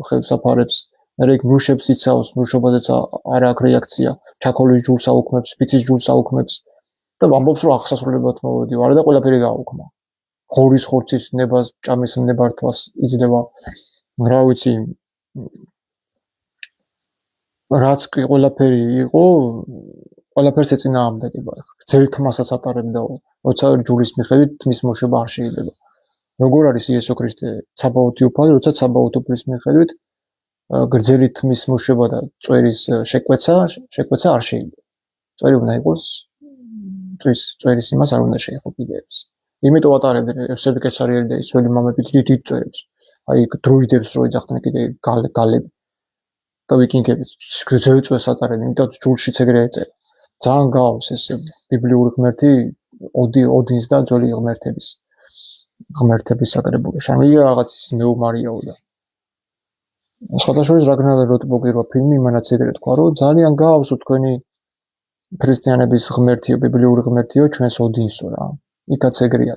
ხელს აფარებს მე იქ მრუშებს იცავს მრუშობაზეც არ აქვს რეაქცია ჩაქოლის ჯულს აუქმებს ფიცის ჯულს აუქმებს და ამბობს რომ აღსასრულებლად მოვიდივარ და ყველაფერი გააუქმა ღორის ხორცის ნებას ჭამის ნებართვას იძლევა რა ვიცი რაც კი ყველაფერი იყო ყველაფერს ეწინააღმდეგება ძელთმასაც ატარებდა როცა ჯულის მიხედვით თმის მოშობა არ შეიძლება როგორ არის იესო ქრისტე ცაბაოთი უფალი როცა ცაბაოთი უფლის მიხედვით გრძელი თმის მოშობა და წვერის შეკვეცა არ შეიძლება წვერი უნდა იყოს წვერის იმას არ უნდა შეეხო კიდეებს იმიტომ ატარებდნენ ევსები კესარიელი და ისრაელი მამები დიდ წვერებს აი დროიდებს რო იძახდნენ კიდე გალები და ვიკინგები ძვეწვეს ატარებენ, იმიტომ ჯულშიც ეგრე ეწერა. ძალიან გავს ეს ბიბლიური ღმერთი ოდინს და ძველი ღმერთების საკრებული. შემიძლია რაღაც მეუმარიაო და სხვადასხვა რაგნარ როტბურგერვა ფილმი იმანაც ეგრე თქვა, რომ ძალიან გავს თქვენი ქრისტიანების ღმერთიო, ბიბლიური ღმერთიო, ჩვენს ოდინსო რა. იქაც ეგრეა.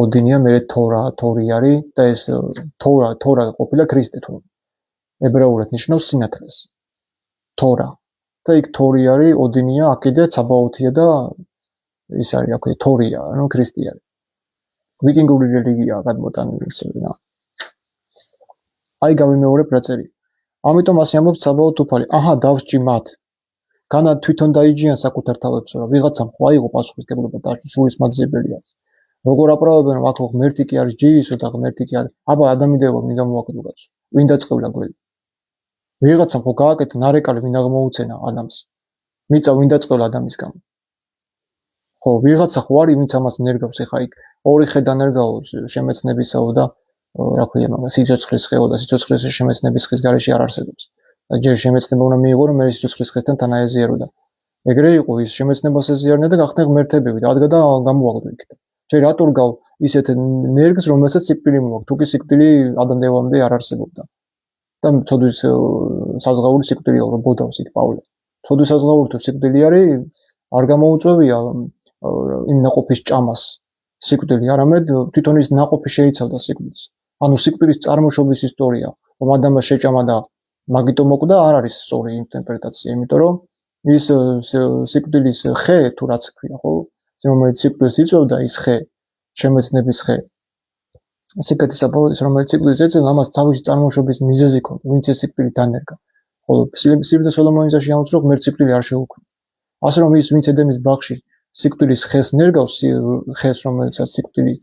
ოდინია, მე თორი არის და ეს თორა ყოფილა ქრისტე თორა. ებრაულად ნიშნავს სინათლეს. თორა. და იქ თორი არის, ოდინია, აქედაც საბაოთია და ის არის, რა ქვია, თორია, ანუ ქრისტე არის. ვიკინგური რელიგიაა გადმოტანილი ისევე რა. აი გავიმეორებ რა წერია. ამიტომ ასე ამბობს საბაოთ უფალი. აჰა, დავსჭი მათ. განა თვითონ დაიჯიან საკუთარ თავებსო, რა ვიღაცამ ხო აიღო პასუხისმგებლობა და შურის მაძიებელია. როგორ აპრავებენ, აქ ღმერთი კი არის ჯირისო და ღმერთი კი არის. აბა ადამიანდება მინდა მოაკლო კაცო. ვინ დაწყევლა გველი? ვიღაცამ ხო გააკეთა ნარეკალი ვინ აღმოუცენა ადამიანს. მიწა ვინ დაწყევლა ადამიანის გამო. ხო, ვიღაცა ხო არის ვინც ამას ნერგავს, ეხა იქ ორი ხე დანერგავს შემეცნებისაო და რა ქვია მაგას სიცოცხლის ხეო და სიცოცხლის შემეცნების ხის გარეშე არ არსებობს. და ჯერ შემეცნება უნდა მიიღო რომ მე სიცოცხლის ხესთან თანაეზიარო და ეგრე იყო ის შემეცნებას ეზიარნა და გახდნენ ღმერთებები და ადგა და გამოაგდო იქ. ჯერ რატო რგავ ისეთ ნერგს რომელსაც სიკვდილი მოაქვს, თუ კი სიკვდილი ადამდევამდე არ არსებობდა. და ცოდვის საზღაური სიკვდილია რომ ბოდავს იქ პავლე. ცოდვის საზღაური თუ სიკვდილი არის არ გამოუწვევია იმ ნაყოფის ჭამას სიკვდილი, არამედ თვითონ ის ნაყოფი შეიცავდა სიკვდილს. ანუ სიკვდილის წარმოშობის ისტორია, რომ ადამიანმა შეჭამა და მაგიტომ მოკვდა, არ არის სწორი ინტერპრეტაცია, იმიტომ რომ ის სიკვდილის ხე თუ რაც ქვია, ხო? რომელიც სიკვდილს იწვევდა ის ხე, შემეცნების ხე. სიკეთის აპარატის რომელიც სიკვდილს ეწევდა, ამას თავისი წარმოშობის მიზეზი ჰქონდა, ვინც ეს სიკვდილი დანერგა. ხოლო სიკვდილის სოლომონისაში ამბობს, რომ ღმერთ სიკვდილი არ შეუქმნა. ასე რომ ის ვინც ედემის ბაღში სიკვდილის ხეს ნერგავს, ხეს რომელსაც სიკვდილი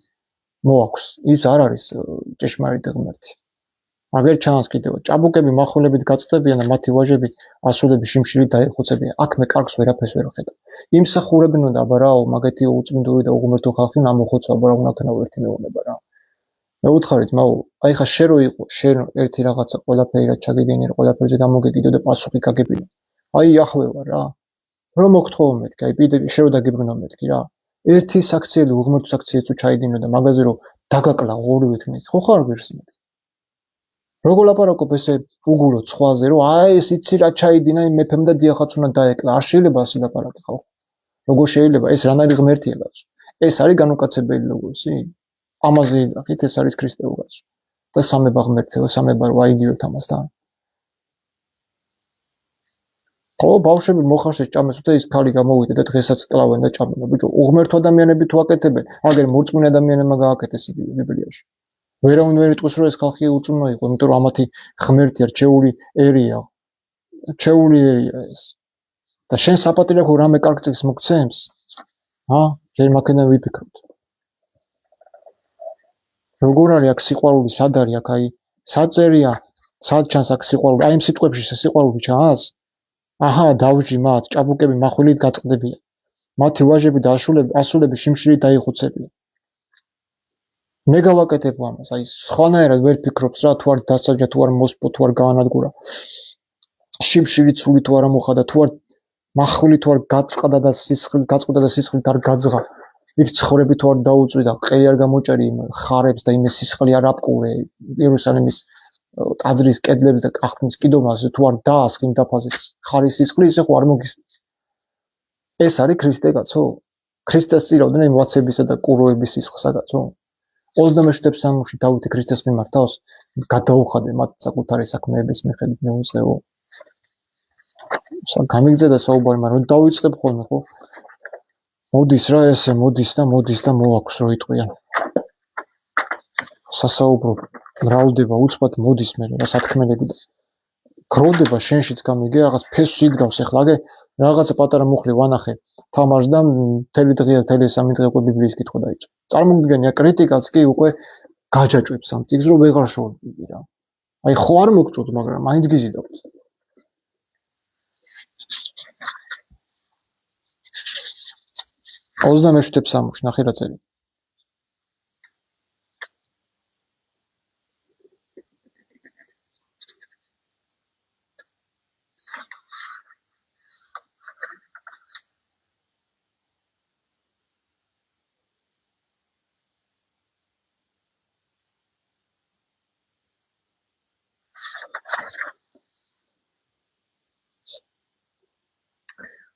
მოაქვს, ის არ არის ჭეშმარიტი ღმერთი. აგერ ჩანს კიდევ ჭაბუკები מחულებით გაწდებიან და მათი ვაჟები ასულები შიმშილით დაეხოცებიან. აქ მე კარგს ვერაფერს ვერ ვხედავ. იმსახურებენ და აბა რაო, მაგეთი უწმინდური და უღმერთო ხალხი ამოხოცვა, აბა რა უნდა ქნა ერთი მეუბნება რა. მე უთხარით, მაო, აი ხა შე რო იყო, შენ ერთი რაღაცა ყველაფერი რა ჩაგედინე, ყველაფერზე გამოგეკიდო და პასუხი გაგებინა. აი იახვე ვარ რა. რომ მოგთხოვო მეთქი, აი პირდაპირ შე რო დაგიბრუნო მეთქი რა. ერთი საქციელი უღმერთო საქციელიც თუ ჩაიდინო და მაგაზე რო დაგაკლა ორივე თქმით, ხო ხარ გირსმით. როგორ ლაპარაკობ ესე უგულოთ სხვაზე, რომ აი ეს იცი რა ჩაიდინა იმ მეფემ და დიახაც უნდა დაეკლა. არ შეიძლება ასე ლაპარაკი ხალხო. როგორ შეიძლება? ეს რანაირი ღმერთია კაცო. ეს არის განუკაცებელი ლოგოსი? ამაზე იძახით, ეს არის ქრისტეულ კაცო. და სამება ღმერთია, სამება რა იგივებთ ამასთან. ხო, ბავშვები მოხარშეს ჭამეს და ის ქალი გამოვიდა და დღესაც კლავენ და ჭამენ. ბიჭო, უღმერთო ადამიანები თუ აკეთებენ, აგერ მორწმუნე ადამიანებმა გააკეთეს იგივე ბიბლიაში. ვერავინ ვერ იტყვის რომ ეს ხალხი უწუნო იყო, იმიტომ რომ ამათი ღმერთია, რჩეული ერია. რჩეული ერია ეს. და შენ საპატრიარქო რამე კარგ წიგს მოგცემს? ჯერ მაქედან ვიფიქროთ. როგორ არის აქ სიყვარული, სად არის აქ აი, სად წერია, სად ჩანს აქ სიყვარული? აი იმ სიტყვებში სიყვარული ჩანს? აჰა, დავжи მათ, ჭაბუკები מחვილით გაწყდებიან. მათი ვაჟები და ასულები შიმშილით დაიხოცებიან. მე გავაკეთებ ამას, აი სხვანაირად ვერ ფიქრობს რა, თუ არ დასაჯა, თუ არ მოსპო, თუ არ გაანადგურა. შიმშილით სული თუ არ მოხდა, თუ არ მახვილი თუ არ გაწყდა და სისხლით არ გაძღა. იქ ცხოვრები თუ არ დაუწვიდა, ყელი არ გამოჭერი იმ ხარებს და იმ სისხლი არ აპყურე იერუსალიმის ტაძრის კედლებს და კახთმის კიდობაზე თუ არ დაასხი იმ დაფაზე ხარის სისხლი, ისე ხო არ მოგისმის. ეს არის ქრისტე კაცო? ქრისტეს წირავდნენ იმ ვაცებისა და კუროების სისხლსა კაცო? 27 სამში დავითი ქრისტეს მიმართავს, გადაუხადე მათ საკუთარი საქმეების მიხედვით მეუწეო. გამიგძე და საუბარი, მაგრამ დავიწყებ ხოლმე ხო? მოდის რა ესე, მოდის და მოაქვს რო იტყვიან. სასაუბრო მრავლდება უცბად მოდის მე რა სათქმელები და გროვდება შენშიც გამიგე რაღაც ფესვს იდგავს ახლა აგე რაღაცა პატარა მუხლი ვანახე თამარს და მთელი დღე მთელი 3 დღე უკვე ბიბლიის კითხვა დაიწყო. წარმოგიდგენია კრიტიკაც კი უკვე გაჯაჭვებს ამ წიგნს რომ ვეღარ შევდივი რა. აი ხო არ მოგწოდ, მაგრამ მაინც გიზიდავთ. ოცდამეშვიდე ფსალმში ნახე რა წერია.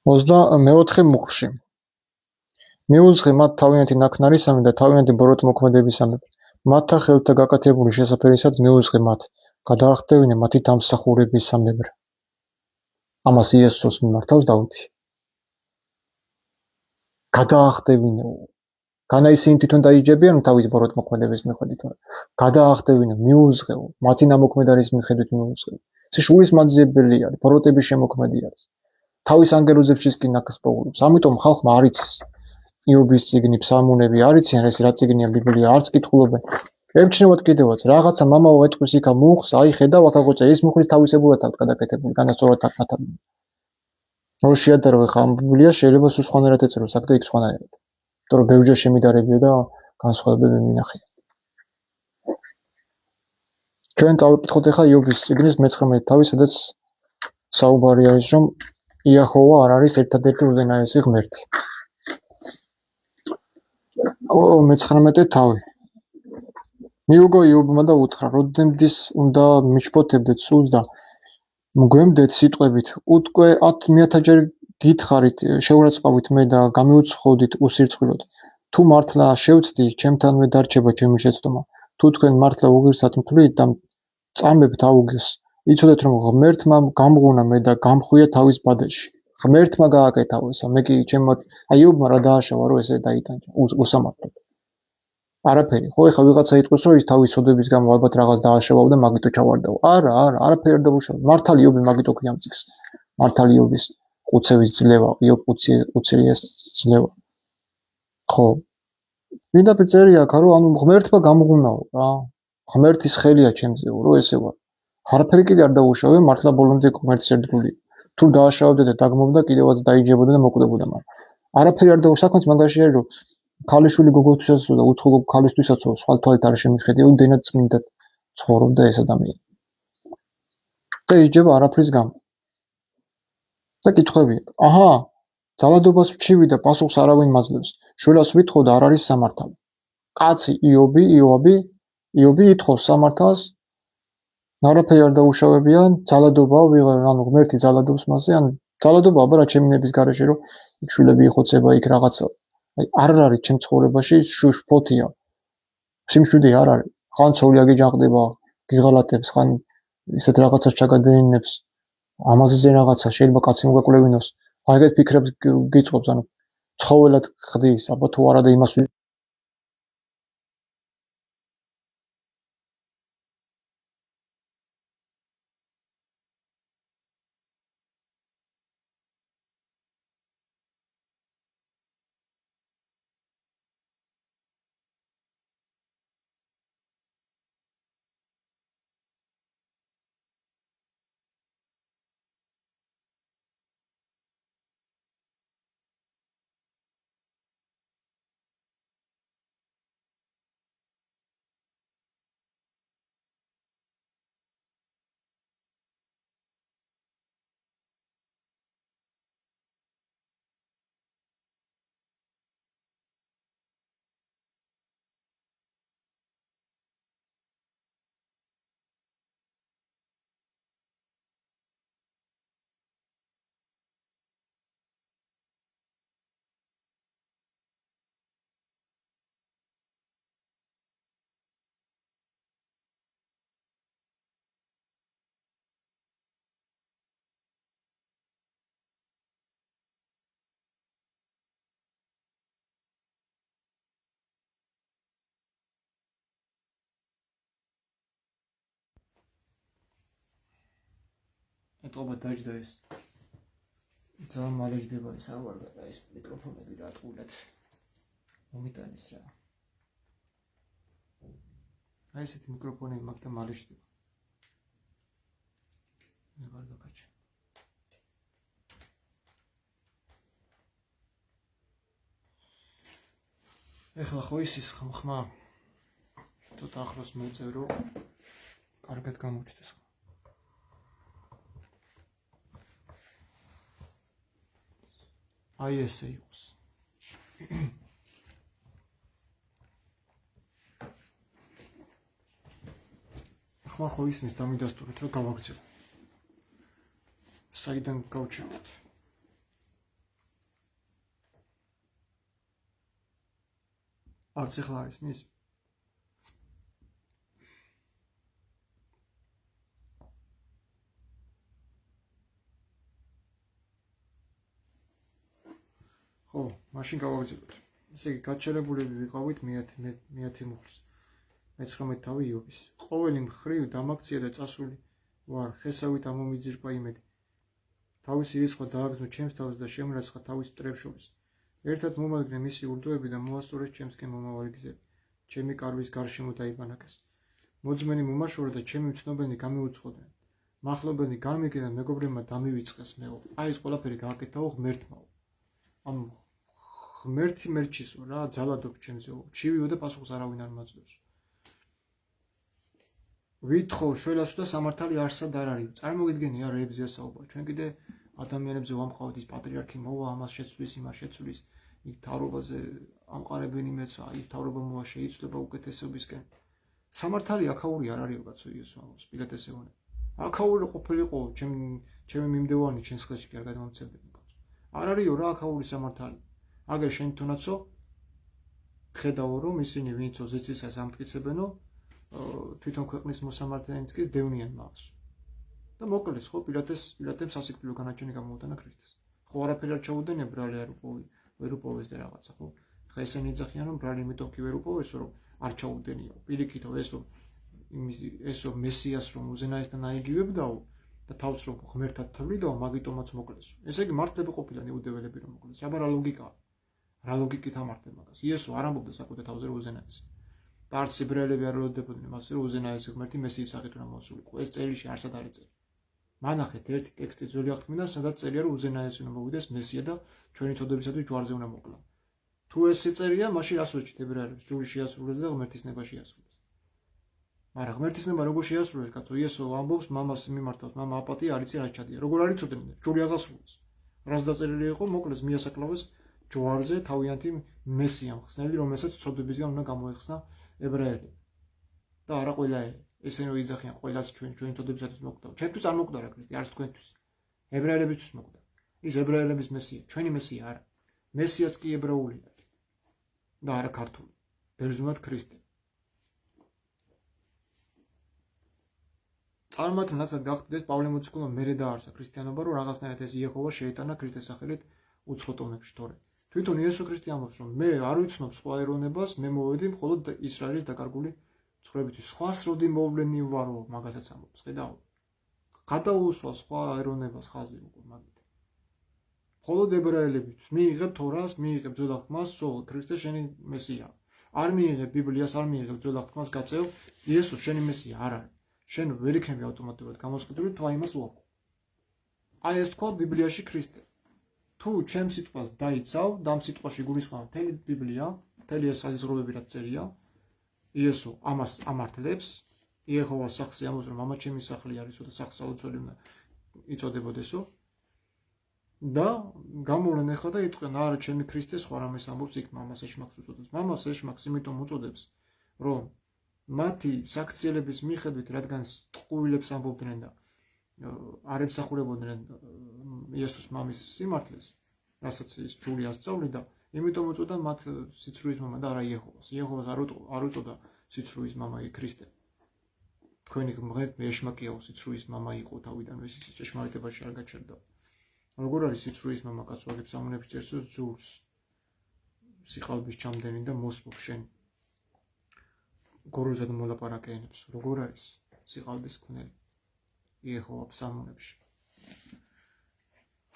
24 მუხლში. მიუძღე მათ თავიანთი ნაქნარისამი და თავიანთი ბოროტმოქმედებისამი. მათთა ხელთა გაკეთებული შესაფერისად მიუძღე მათ. გადაახტევინე მათი დამსახურებისამებრ. ამას იესოს მიმართავს დავითი. გადაახტევინე. განა ისინი თვითონ დაიჯებიან თავის ბოროტმოქმედების მიხედვით. გადაახტევინე, მიუძღეო, მათი ნამოქმედების მიხედვით მიუძღეო. ეს შურის მაძიებელი არის, ბოროტების შემოქმედი არის. თავის ანგელოზებშიც კი ნაკს პოულობს. ამიტომ ხალხმა არ იცის იობის წიგნი, ფსალმუნები არ იციან, ეს რა წიგნია ბიბლია, არც კითხულობენ. ემჩნევათ კიდევაც, რაღაცა მამაო ეტყვის იქა მუხს, აი ხედავ აქ აგოწე, ის მუხლის თავისებურად აქვს გადაკეთებული, განასწორად აკეთებული. რო შეადარო ხა ამ ბიბლიას შეიძლება სულ სხვანაირად ეწეროს, აქ და იქ სხვანაირად. იმიტომ რომ ბევრჯერ შემიდარებია და განსხვავებები მინახია. ჩვენ წავიკითხოთ ახლა იობის წიგნის მე-19 თავი, სადაც საუბარი არის, რომ იაჰოვა არ არის ერთადერთი უზენაესი ღმერთი. მე-19 თავი. მიუგო იობმა და უთხრა, როდემდის უნდა მიჩფოთებდეთ სულს და მგვემდეთ სიტყვებით, უთქვე 10,000 ჯერ გითხარით, შეურაცხყოფით მე და გამიუცხოვდით უსირწყვილოდ. თუ მართლა შევცდი, ჩემთანვე დარჩება ჩემი შეცდომა. თუ თქვენ მართლა უღირსად მთვლით და წამებთ აუგეს, იცოდეთ რომ ღმერთმა გამღუნა მე და გამხვია თავის ბადეში. ღმერთმა გააკეთა ესა, მე კი ჩემო იობმა რა დააშავა, რომ ესე დაიტანჯა უსამართლოდ. არაფერი, ხო ეხლა ვიღაცა იტყვის, რომ ის თავის ცოდვების გამო ალბათ რაღაც დააშავაო და მაგიტო ჩავარდაო. არაფერი არ დაუშავა. მართალი იობი მაგიტო ქვია ამ წიგნს. მართალი იობის ყუცევის ძლევა, იობ ყუცელიას ძლევა. ხო. პირდაპირ წერია აქ, რომ ანუ ღმერთმა გამღუნაო რა. ღმერთის ხელია ჩემზეო, რომ ესე ვარ. არაფერი კიდე არ დაუშავე, მართლა ბოლომდე ღმერთის ერთგული. თუ დააშავებდა და დაგმობდა, კიდევაც დაიჯებოდა და მოკვდებოდა, მაგრამ არაფერი არ დაუშავე, საქმეც მაგაში არის, რომ ქალიშვილი გოგოთვისაც და უცხო ქალისთვისაც სხვა თვალით არ შემიხედია, უდენად წმინდად ცხოვრობდა ეს ადამიანი. და იჯება არაფრის გამო. და კითხვები. ძალადობას ვჩივი და პასუხს არავინ მაძლევს. შვილას ვითხოვ და არ არის სამართალი. კაცი იობი ითხოვს სამართალს. არაფერი არ დაუშავებიან, ძალადობა, ანუ ღმერთი ძალადობს მასზე, ან ძალადობა აბა რა ჩემნების გარეშე, რომ იქ შვილები იხოცება, იქ რაღაცა. არ არის ჩემ ცხოვრებაში შფოთია. სიმშვიდე არ არის. ხან ცოლი აგიჯანყდება, გიღალატებს, ხან ისეთ რაღაცას ჩაგადენინებს. ამაზე რაღაცა შეიძლება კაცი მოგაკვლევინოს. ეგეთ ფიქრებს გიწყობს, ანუ ცხოველად ხდის, აბა თუ არა და იმას ეტყობა დაჯდა ეს. ძალიან მალე ჯდება ეს ავარდა და ეს მიკროფონები რა ტყუილად მომიტანის რა. აი ესეთი მიკროფონები მაგ და მალე ჯდება. მე ვარ გაკაჩა. ეხლა ხო ის ხმა ცოტა ახლოს მოიწევ რომ კარგად გამოჩნდეს. აი ესე იყოს. ხმა ხო ისმის დამიდასტურეთ, რომ გავაგრძელო. საიდან გავჩერდით? არც ახლა არის მის? ხო, მაშინ გავაგრძელოთ. ესე იგი, გაჩერებულები ვიყავით მე-10 მუხლს. მე-19 თავი იობის. ყოველი მხრივ დამაქცია და წასული ვარ, ხესავით ამომიძირკვა იმედი. თავისი რიცხვა დააგზნო ჩემს თავს და შემრაცხა თავის მტრებს შორის. ერთად მომადგნე მისი ურდოები და მოასწორეს ჩემსკენ მომავალი გზები. ჩემი კარვის გარშემო დაიბანაკეს. მოძმენი მომაშორე და ჩემი მცნობენი გამეუცხოდნენ. მახლობელი განმიგე და მეგობრებმა დამივიწყეს მეო. აი ეს ყველაფერი გააკეთაო ღმერთმაო. ანუ ღმერთი მერჩისო რა, ძალადობ ჩემზეო. ჩივიო და პასუხს არავინ არ მაძლევს. ვითხოვ შველასო და სამართალი არსად არ არის. წარმოგიდგენია რა ებზია საუბარი. ჩვენ კიდე ადამიანებზე ვამყავთ ის პატრიარქი მოვა, ამას შეცვლის, იმას შეცვლის, იქ თავრობაზე ამყარებენი მეცა, იქ თავრობა მოვა შეიცვლება უკეთესობისკენ. სამართალი აქაური არ არის კაცო იესო ამას, პილატეს ეუბნება. აქაური ყოფილიყო, ჩემი მიმდევარი ჩვენს ხელში კი არ გადმომცემდნენ კაცო. არ არისო რა აქაური სამართალი. აგერ შენ თუნდაცო ხედავო რომ ისინი ვინცო ზეცისას ამტკიცებენო თვითონ ქვეყნის მოსამართლეებს კი დევნიან მას. და მოკლეს ხო პილატემ სასიკვდილო განაჩენი გამოუტანა ქრისტეს. ხო არაფერი არ ჩაუდენია ბრალი არ ვერ უპოვეს და რაღაცა ხო. ხა ესენი ეძახიან რომ ბრალი იმიტომ კი ვერ უპოვესო რომ არ ჩაუდენიო. პირიქითო ესო მესიას რომ უზენაესთან აიგივებდაო და თავს რომ ღმერთად თვლიდაო, მაგიტომაც მოკლესო. ესე იგი მართლები ყოფილან იუდეველები რომ მოკლეს. აბა რა ლოგიკაა? რა ლოგიკით ამართებ მაგას? იესო არ ამბობდა საკუთე თავზე რომ უზენაესი. და არც ებრაელები არ ელოდებოდნენ მას რომ უზენაესი ღმერთი მესიის სახით უნდა მოსულიყო. ეს წერილში არსად არის წერილი. მანახეთ ერთი ტექსტი ძველი აღთქმიდან, სადაც წერია რომ უზენაესი უნდა მოვიდეს მესია და ჩვენი წოდებისათვის ჯვარზე უნდა მოკლა. თუ ეს წერია, მაშინ რას ვეჭით ებრაელებს? ჯური შეასრულეს და ღმერთის ნება შეასრულეს. მაგრამ ღმერთის ნება როგორ შეასრულეს, კაცო? იესო ამბობს მამას მიმართავს, მამა აპატია არ იცი რა ჩადია. როგორ არ იცოდნენ? ჯური აღასრულეს. რას დაწერილი იყო? მოკლეს მიასაკლავეს ჯვარზე თავიანთი მესია მხსნელი, რომელსაც წოდებისგან უნდა გამოეხსნა ებრაელები. და არა ყველა ესენი რომ იძახიან ყველას ჩვენი წოდებისათვის მოკვდა. ჩვენთვის არ მოკვდა რა ქრისტე, არც თქვენთვის. ებრაელებისთვის მოკვდა. ის ებრაელების მესია, ჩვენი მესია არა. მესიაც კი ებრაულია და არა ქართული. ბერძნულად ქრისტე. წარმატებულად გახდეს პავლე მოციქულმა მერე დაარსა ქრისტიანობა, რომ რაღაცნაირად ეს იეჰოვა შეეტანა ქრისტეს სახელით უცხოტოვნებში, თორე თვითონ იესო ქრისტე ამბობს, რომ მე არ ვიცნობ სხვა ეროვნებას, მე მოვედი მხოლოდ ისრაელის დაკარგული ცხოვრებისთვის. სხვას როდი მოვლენი ვარო, მაგასაც ამბობს, ხედავ? გადაუსვა სხვა ეროვნებას ხაზი უკვე მაგით. მხოლოდ ებრაელებისთვის მიიღებ თორას, მიიღებ ძველ აღთქმას, სულ ქრისტე შენი მესია. არ მიიღებ ბიბლიას, არ მიიღებ ძველ აღთქმას, გაწევ იესო შენი მესია არ არის. შენ ვერ იქნები ავტომატურად გამოსყიდული, თუ აიმას უარყო. აი ეს თქვა ბიბლიაში ქრისტე. თუ ჩემ სიტყვას დაიცავ, და ამ სიტყვაში გულისხმობ მთელი ბიბლია, მთელი ეს საზღვრებები რაც წერია, იესო ამას ამართლებს, იეჰოვას სახზე ამბობს, რომ მამა ჩემი სახლი არისო და სახლსაოცარი უნდა იწოდებოდესო. და გამოვლენ ახლა და იტყვიან, არა ჩემი ქრისტე სხვა რამეს ამბობს, იქ მამას ეშმაკს უწოდებს. მამას ეშმაკს იმიტომ უწოდებს, რომ მათი საქციელების მიხედვით, რადგან ტყუილებს ამბობდნენ და არ ემსახურებოდნენ იესოს მამის სიმართლეს, რასაც ის ჯული ასწავლიდა, იმიტომ უწოდა მათ სიცრუის მამა და არა იეჰოვას. იეჰოვას არ უწოდა სიცრუის მამა ქრისტე. თქვენი ღმერთი ეშმაკიაო სიცრუის მამა იყო თავიდან, ის ჭეშმარიტებაში არ გაჩერდა. როგორ არის სიცრუის მამა კაცო, აგებ სამონებში წერს ზურს სიყალბის ჩამდენი და მოსპობს შენ გოროზად მოლაპარაკენებს. როგორ არის სიყალბის ქმნელი იეჰოვა ფსალმუნებში.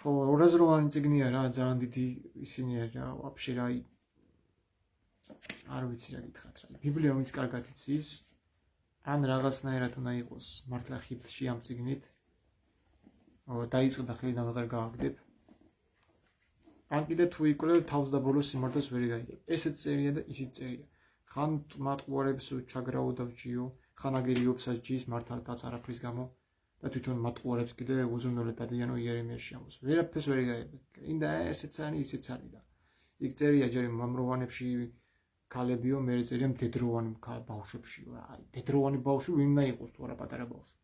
ხო, 200-იანი წიგნია რა, ძალიან დიდი ისინია რა, ვაფშე რა, არ ვიცი რა გითხრათ რა. ბიბლია ვინც კარგად იცის, ან რაღაცნაირად უნდა იყოს მართლა ხიბლში ამ წიგნით, დაიწყდა ხელიდან აღარ გააგდებ. ან კიდე თუ იკვლევ თავს და ბოლოს სიმართლეს ვერ გაიგებ. ესეც წერია და ისიც წერია. ხან მატყუარებს ჩაგრაო და ვჯიო, ხან აგერიობსაც ჯის მართალაც არაფრის გამო. და თვითონ მატყუარებს კიდე უზრუნველად დადიანო იერემიაში ამბობს. ვერაფერს ვერ გაიგებ. ინდა ესეც არის, ისეც არის და. იქ წერია ჯერ მამროვანებში ქალებიო, მე წერია მდედროვანი ბავშვებში. აი, მდედროვანი ბავშვი ვინ უნდა იყოს თუ არა პატარა ბავშვი.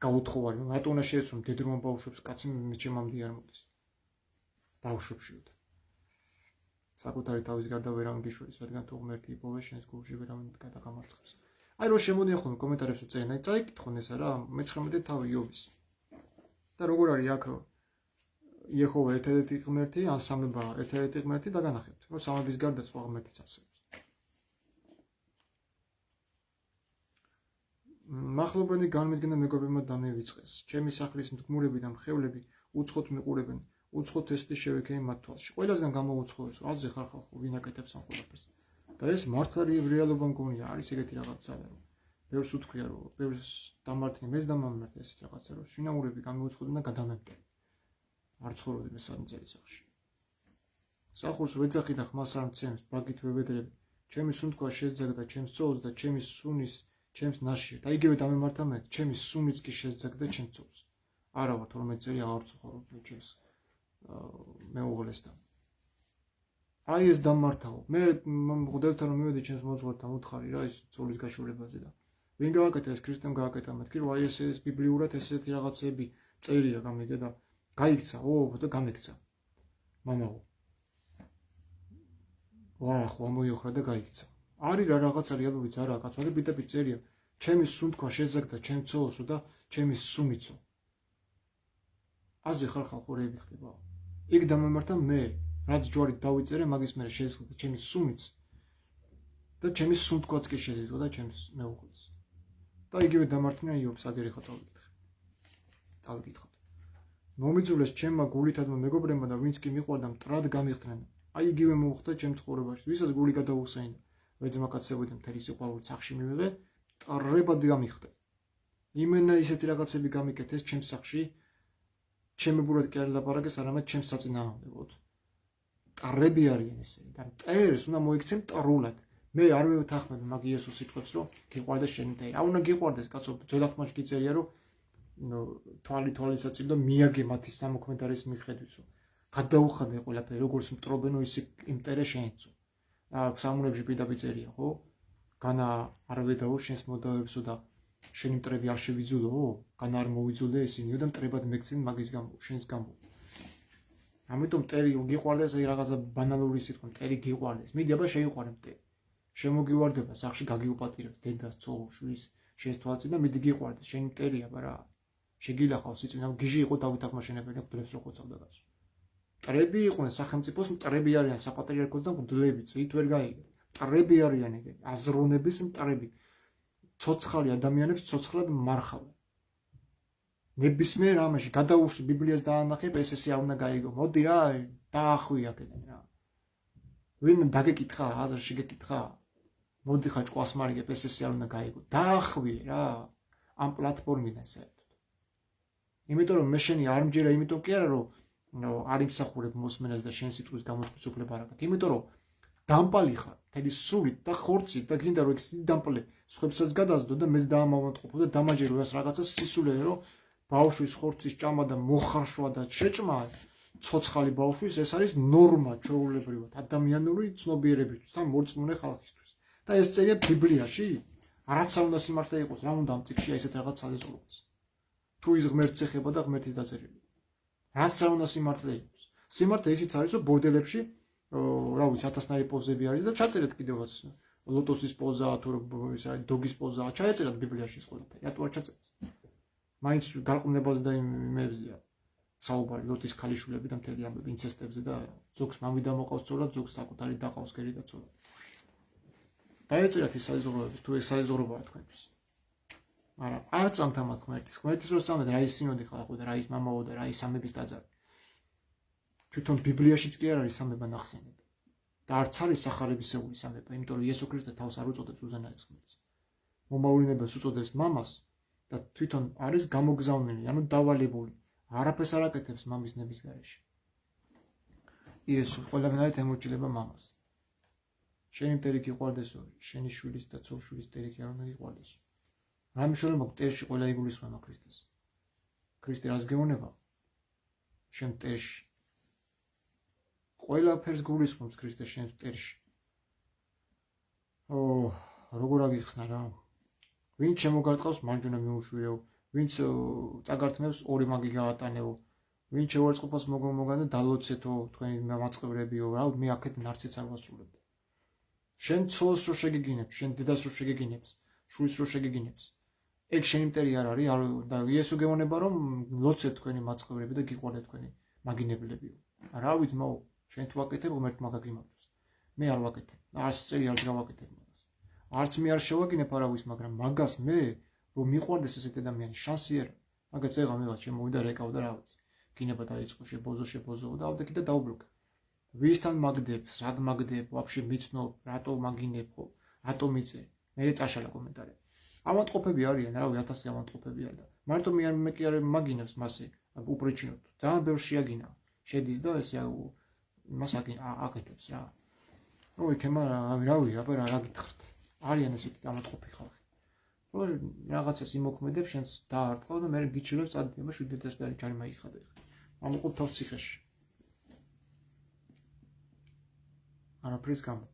გაუთხოვარი, რატო უნდა შეეცვლო მდედროვან ბავშვებს კაცი ჩემამდე არ მოდის. ბავშვებშიო. საკუთარი თავის გარდა ვერავინ გიშვრის, რადგან თუ ღმერთი იპოვე შენს გულში ვერავინ გადაგამარცხებს. აი რო შემოდიან ხოლმე კომენტარებში წერენ, აი წაიკითხონ ეს რა, მე-19 თავი იობის. და როგორ არის აქ იეჰოვა ერთადერთი ღმერთი, ან სამება ერთადერთი ღმერთი დაგანახებთ, რომ სამების გარდა სხვა ღმერთიც არსებობს. მახლობელი განმედგენა მეგობრებმა დამევიწყეს. ჩემი სახლის მდგმურები და მხევლები უცხოთ მიყურებენ, უცხოთ თესტი შევექენი მათ თვალში. ყველასგან გამოვუცხოეს, რომ აზზე ხარ ხალხო, ვინ აკეთებს ამ ყველაფერს. და ეს მართლა რეალობა მგონია, არის ეგეთი რაღაცა, რომ ბევრს უთქვია, რომ ბევრს დამართნი, მეც დამამართე ესეთ რაღაცა, რომ შინაურები გამოვუცხოდნენ და გადამემტე. არ ცხოვრობდი მე სამ წელიწადში. სახურს ვეძახი და ხმას არ მცემს, ბაგით ვებედრები. ჩემი სუნთქვა შეძაგდა ჩემს წოლს და ჩემი სუნის ჩემს ნაშიერთ. და იგივე დამემართა მე, ჩემი სუნიც კი შეძაგდა ჩემს წოლს. არა ვარ 12 წელი აღარ ვცხოვრობ ჩემს მეუღლესთან. აი ეს დამმართაო. მე მღვდელთან რომ მივედი ჩემს მოძღვართან უთხარი რა ის წოლის გაშურებაზე და ვინ გააკეთა ეს ქრისტემ გააკეთა მეთქი რომ აი ეს ბიბლიურად ესეთი რაღაცები წერია გამიგე და გაიქცა, და გამიქცა. მამაო. ხო ამოიოხრა და გაიქცა. არის რა რაღაცა რეალური ძარა, კაცო, და პიტეპი წერია. ჩემი სუნთქვა შეძაგდა ჩემ წოლსო და ჩემი სუნიცო. აზე ხარ ხალხო რეები ხდება. იქ დამემართა მე, რაც ჯვარით დავიწერე, მაგის მერე შეძგდა ჩემი სუნიც და ჩემი სუნთქვაც კი შეძგდა ჩემს მეუღლეს. და იგივე დამართნა იობს, აგერი ხო წავიკითხოთ. მომიძულეს ჩემმა გულითადმა მეგობრებმა და ვინც კი მიყვარდა მტრად გამიხდნენ. აი იგივე მოუხდა ჩემ ცხოვრებაში. ვისაც გული გადაუსაინდა, ვეძმაკაცებოდი მთელი სიყვარული სახში მივიღე, მტრებად გამიხდა. იმენა ისეთი რაღაცები გამიკეთეს ჩემს სახში, ჩემებურად კი არ ლაპარაკეს, არამედ ჩემს საწინააღმდეგოდ. მტრები არიან ესენი და მტერს უნდა მოიქცენ მტრულად. მე არ ვეთანხმები მაგ იესოს სიტყვებს, რომ გიყვარდეს შენი მტერი. რა უნდა გიყვარდეს, კაცო, ძველახმაში კი წერია, რომ თვალისაწინ და მიაგე მათი სამოქმედარის მიხედვით, რომ გადაუხადე ყველაფერი, როგორც მტრობენო ისე იმტერე შეენცო. და სამურებში პირდაპირ წერია, ხო? განა არ ვედაო შენს მოდავებსო და შენი მტრები არ შევიძულო, განა არ მოვიძულე ისინიო და მტრებად მეკცენ მაგის გამო, შენს გამო. ამიტომ მტერი გიყვარდეს, აი რაღაცა ბანალური სიტყვა, მტერი გიყვარდეს. მიდი აბა შეიყვარე მტერი. შემოგივარდება, სახში გაგიუპატირებს დედას, ცოლს, შვილს, შენს თვალწინ და მიდი გიყვარდეს, შენი მტერია აბა რა. შეგილახავს სიწმინდა, გიჟი იყო დავით აღმაშენებელი, მდლებს რო ხოცავდა კაცო. მტრები იყვნენ სახელმწიფოს მტრები არიან, საპატრიარქოს და მდლები, წით ვერ გაიგეთ. მტრები არიან ეგ, აზროვნების მტრები. ცოცხალი ადამიანებს ცოცხლად მარხავენ. ნებისმიერ ამაში გადაუშვი ბიბლიას დაანახებ, ეს არ უნდა გაიგო. მოდი რა, დაახვი აქედან რა. ვინ დაგეკითხა, აზრში გეკითხა? მოდი ხა ჭკუას მარიგებ, ეს არ უნდა გაიგო. დაახვი რა, ამ პლატფორმიდან საერთოდ. იმიტომ რომ მე შენი არ მჯერა, იმიტომ კი არა რომ არ იმსახურებ მოსმენას და შენ სიტყვის გამოთქმის უფლება არ აქვს. იმიტომ რომ დამპალი ხარ, მთელი სულით და ხორცით და გინდა რომ ეს დამპლე სხვებსაც გადაზდო და მეც დაამავანტყოფო და დამაჯერო ეს რაღაცა სისულელე რომ ბავშვის ხორცის ჭამა და მოხარშვა და შეჭმა ცოცხალი ბავშვის ეს არის ნორმა ჩვეულებრივად ადამიანური ცნობიერებისთვის და მორწმუნე ხალხისთვის. და ეს წერია ბიბლიაში, რაც არ უნდა სიმართლე იყოს, რა უნდა ამ წიგნში ესეთ რაღაც საზეწოლოს. თუ ის ღმერთს ეხება და ღმერთის დაწერილი. რაც არ უნდა სიმართლე იყოს. სიმართლე ისიც არის, რომ ბორდელებში რა ვიცი, 1000-ნაირი პოზები არის და ჩაწერეთ კიდევაც ლოტოსის პოზა, თუ ის არის დოგის პოზა, ჩაეწერათ ბიბლიაში ეს ყველაფერი. რატო არ ჩაწერეთ? მაინც გარყვნებაზე და იმებზეა. საუბარი ლოტის ქალიშვილები და მთელი ამბები ინცესტებზე და ზოგს მამიდა მოყავს ცოლად, ზოგს საკუთარი დაყავს კერი და ცოლად. დაეწერათ ის საზღვროებებს, თუ ეს საზღვრობაა თქვენთვის. მაგრამ არ წამთამათ ღმერთის რო წამეთ, რა ის სინოდი ხალხო და რა ის მამაო და რა ის სამების დაძაბი. თვითონ ბიბლიაშიც კი არ არის სამება ნახსენები. და არც არის სახარებისეული სამება, იმიტომ რომ იესო ქრისტე თავს არ უწოდებს უზენაეს ღმერთს. მომავლინებას უწოდებს მამას და თვითონ არის გამოგზავნილი, ანუ დავალებული. არაფერს არ აკეთებს მამის ნების გარეშე. იესო ყველანაირად ემორჩილება მამას. შენი მტერი გიყვარდესო, შენი შვილის და ცოლ-შვილის მტერი კი არ უნდა გიყვარდესო. რა მნიშვნელობა მტერში ყველა იგულისხმება ქრისტეს. ქრისტე რას გეუბნება? შენ მტერში. ყველაფერს გულისხმობს ქრისტე შენ მტერში. როგორ აგიხსნა რა. ვინც შემოგარტყავს მარჯვენა მიუშვიეო, ვინც წაგართმევს ორი მაგი გაატანეო, ვინც შევარწყობას მოგან და დალოცეთო თქვენი მაწყევრებიო, რა მე აქეთ ნარცეც არ ვასრულებ. შენ ცოლს რო შეგიგინებს, შენ დედას რო შეგიგინებს, შვილს რო შეგიგინებს. ეგ შენი მტერი არ არის, და იესო გეუბნება რომ ლოცეთ თქვენი მაწყევრები და გიყვარდეთ თქვენი მაგინებლებიო. რა ვიცი მაო, შენ თუ ვაკეთებ ღმერთმა გაგიმარჯოს. მე არ ვაკეთებ. არც წელი არ გავაკეთებ მაგას. არც მე არ შევაგინებ არავის, მაგრამ მაგას მე რომ მიყვარდეს ესეთი ადამიანი, შანსი არა. მაგაც ეხლა მე შემოვიდა რეკავ და რა ვიცი. გინება დაიწყო შებოზო და ავდექი და დაუბრუნე. ვისთან მაგდებს, რად მაგდებ, ვაფშე მიცნობ, რატო მაგინებ ხო? რატო მიწე? მე წაშალა კომენტარები. ავადმყოფები არიან, რავი, 1000 ავადმყოფები არა და მარტო მე კი არ მაგინებს მასე, უპრეჩინოთ. ძალიან ბევრ შეაგინა. შედის და ესე მას აკეთებს რა. იქება რავი, აბა რა გითხრათ. არიან ესეთი ავადმყოფი ხალხი. რო რაღაცას იმოქმედებს, შენს დაარტყავ და მე გიჩილებს წადდება 700 ლარი ჯარიმა იხადა ხა. ამოყოფ თავს ციხეში. არაფრის გამო.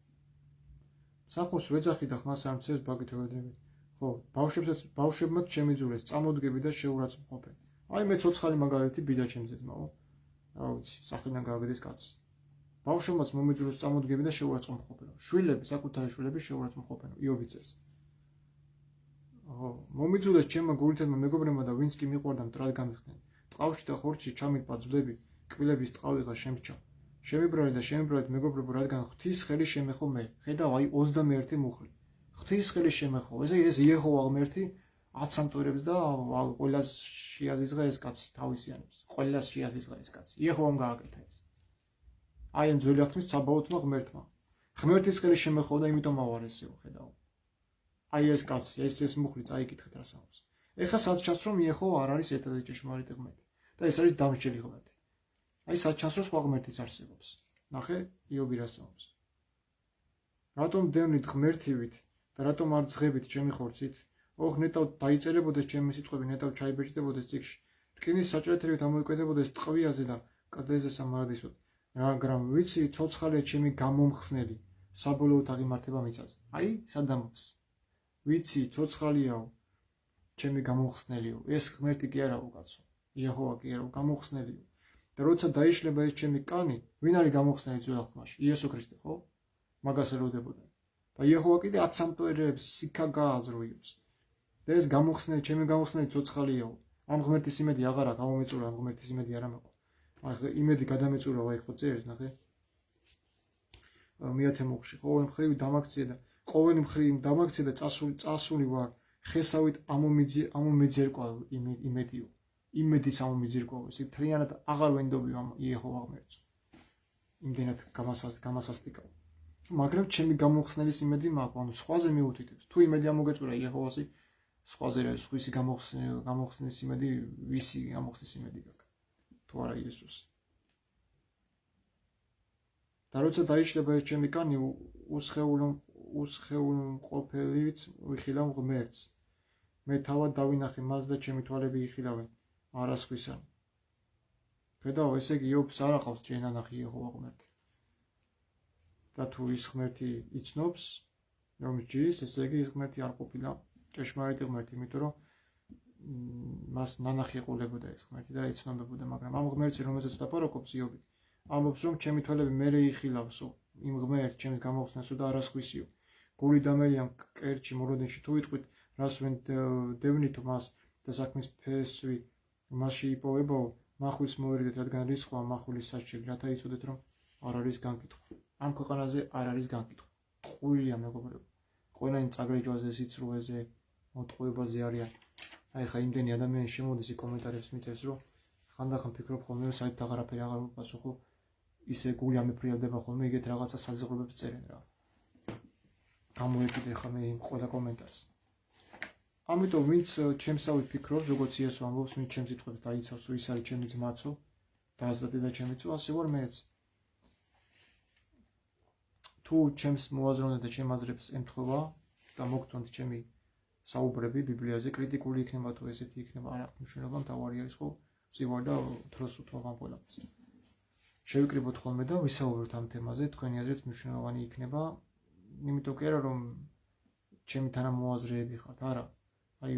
საფოს ვეძახი და ხმას არ მცეს ბაგით ვედები. ხო, ბავშვებმაც შემიძულეს, წამოდგები და შეურაცხმყოფენ. აი მე ცოცხალი მაგალითი ბიდა ჩემზე ძმაო. რა ვიცი, სახლიდან გააგდეს კაცი. ბავშვებმაც მომიძულეს წამოდგები და შეურაცხმყოფენ. შვილები, საკუთარი შვილები შეურაცხმყოფენ. იობი წეს. მომიძულეს ჩემმა გულითმა მეგობრებმა და ვინც კი მიყვარდა მტრად გამიხდნენ. ტყავში და ხორცში ჩამით პაძვლები, კბილების ტყავიღა შემჭა. შემიბრალე და შემიბრალეთ მეგობრებო, რადგან ღვთის ხელი შემეხო მე. ხედავ აი 21 მუხლი. ღვთის ხელი შემეხო. ეს იეჰოვა ღმერთი აცამტვირებს და ყველას შეაზიზღა ეს კაცი, თავისიანებს. ყველას შეაზიზღა ეს კაცი. იეჰოვამ გააკეთა ეს. აი ამ ძველი აღთქმის საბაუთმა ღმერთმა. ღმერთის ხელი შემეხო და იმიტომ ავარესეო, ხედავ. აი ეს კაცი, ეს მუხლი წაიკითხეთ რა საუბარს. ეხლა სად ჩანს რომ იეჰოვა არ არის ერთადერთი ჭეშმარიტი ღმერთი და ეს არის დამსჯელი ღმერთი. აი სად ჩანს რომ სხვა ღმერთიც არსებობს. ნახე, იობი რა საუბარს. რატომ დევნით ღმერთივით და რატომ არ ძღებით ჩემი ხორცით? ოხ ნეტავ დაიწერებოდეს ჩემი სიტყვები, ნეტავ ჩაიბეჭდებოდეს წიგში. რკინის საჭრეთებით ამოიკვეთებოდეს ტყვიაზე და კლდეზე სამარადისოდ. მაგრამ ვიცი, ცოცხალია ჩემი გამომხსნელი, საბოლოოდ აღიმართება მიწაზე. აი, სადამობს. ვიცი, ცოცხალიაო, ჩემი გამომხსნელიო. ეს ღმერთი კი არაო კაცო. იეჰოვა კი არაო, გამომხსნელიო. და როცა დაიშლება ეს ჩემი კანი, ვინ არის გამომხსნელი ძველ აღთქმაში? იესო ქრისტე, ხო? მაგას ელოდებოდა. და იეჰოვა კიდე აცამტვერებს, სიქა გააძროებს. და ეს გამომხსნელი, ჩემი გამომხსნელი ცოცხალიაო. ამ ღმერთის იმედი აღარა გამომეწურა, ამ ღმერთის იმედი არ ამეყო. ახლა იმედი გადამეწურა, აი ხო წერს, ნახე. მეათე მუხლში, ყოველი მხრივ დამაქცია და ყოველი მხრივ დამაქცია და წასული ვარ. ხესავით ამომეძერკვა იმედიო. იმედიც ამომეძერკვა. ეს თრიანად აღარ ვენდობიო ამ იეჰოვა ღმერთს. იმდენად გამასასტიკავ. მაგრამ ჩემი გამომხსნელის იმედი მაქვს, ანუ სხვაზე მიუთითებს. თუ იმედი ამოგეწურა იეჰოვასი, სხვაზე რა სხვისი გამომხსნელის იმედი, ვისი გამომხსნელის იმედი გაქვს. თუ არა იესოსი. და როცა დაიშლება ეს ჩემი კანი, უსხეულმყოფელივით ვიხილავ ღმერთს. მე თავად დავინახე მას და ჩემი თვალები იხილავენ, არასხვისანი. ხედავ, ესე იგი იობს არ აყავს ჯენანახი იეჰოვა ღმერთი. და თუ ის ღმერთი იცნობს, რომ ჯის, ესე იგი ის ღმერთი არ ყოფილა ჭეშმარიტი ღმერთი, იმიტომ რომ მას ნანახი ეყოლებოდა ეს ღმერთი და იცნობებოდა, მაგრამ ამ ღმერთს რომელსაც დაპარაკობს იობი, ამბობს რომ ჩემი თვალები მერე იხილავსო, იმ ღმერთს ჩემს გამომხსნელსო და არასხვისიო. გული დამერიან კერჩი მოროდენში თუ იტყვით, რას ვენ დევნით მას და საქმის ფესვი მასში იპოვებაო, მახვილს მოერიდეთ, რადგან რისხვა მახვილის საჭირო, რათა იცოდეთ რომ არ არის განკითხვა. ამ ქვეყანაზე არ არის განკითხვა. ტყუილია მეგობრებო. ყველანი წაგრეჯვაზე, სიცრუეზე, მოტყუებაზე არიან. აი ხა იმდენი ადამიანი შემოდის კომენტარებს მიწევს, რომ ხანდახან ფიქრობ ხოლმე რომ საერთოდ აღარაფერი აღარ უპასუხო, ისე გული ამეფრიალდება ხოლმე ეგეთ რაღაცა საზღვრებებს წერენ რა. გამოეკიდე ხა მე იმ ყველა კომენტარს. ამიტომ ვინც ჩემსავით ფიქრობს, როგორც იესო ამბობს, ვინც ჩემს სიტყვებს დაიცავს, ის არის ჩემი ძმაცო, დააზრდა და ჩემიცო, ასე ვარ მეც. თუ ჩემს მოაზროვნე და ჩემ აზრებს ემთხვევა და მოგწონთ ჩემი საუბრები ბიბლიაზე, კრიტიკული იქნება თუ ესეთი იქნება, არ აქვს მნიშვნელობა, მთავარი არის ხო ვწივარ და დროს უთვალ ამ ყველაფერს. შევიკრიბოთ ხოლმე და ვისაუბროთ ამ თემაზე, თქვენი აზრით მნიშვნელოვანი იქნება იმიტომ კი არა რომ ჩემი თანამოაზრეები ხართ, არა. აი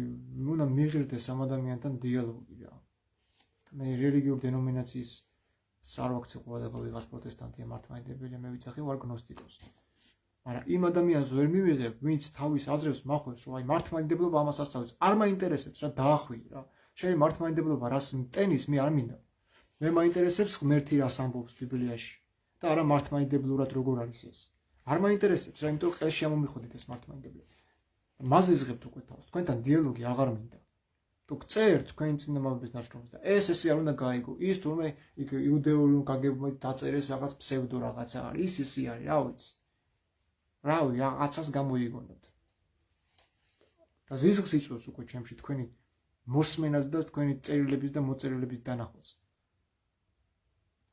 უნდა მიღირდეს ამ ადამიანთან დიალოგი რა. მე რელიგიურ დენომინაციის არ ვაქცე ყურადღება ვიღაც პროტესტანტია მართლმადიდებელია, მე ვიცახი ვარ გნოსტიკოსი. მაგრამ იმ ადამიანს ვერ მივიღებ, ვინც თავის აზრებს მახვევს, რომ აი მართლმადიდებლობა ამას ასწავლის. არ მაინტერესებს რა დაახვიე რა. შენ მართლმადიდებლობა რას ტენის მე არ მინდა. მე მაინტერესებს ღმერთი რას ამბობს ბიბლიაში და არა მართლმადიდებლურად როგორ არის ეს. არ მაინტერესებს რა, იმიტომ ყელში ამომიხოდით ეს მართლმადიდებლობა. მაზიზღებთ უკვე თავს, თქვენთან დიალოგი აღარ მინდა. თუ გწერთ თქვენი წინამორბედის ნაშრომს და ეს არ უნდა გაიგო. ის თურმე იქ იუდეური კგბ-მ დაწერეს რაღაც ფსევდო რაღაცა არის, ის არის, რა ვიცი. რავი, რაღაცას გამოიგონოთ. და ზიზღს იწვევს უკვე ჩემში თქვენი მოსმენას და თქვენი წერილების და მოწერილების დანახვას.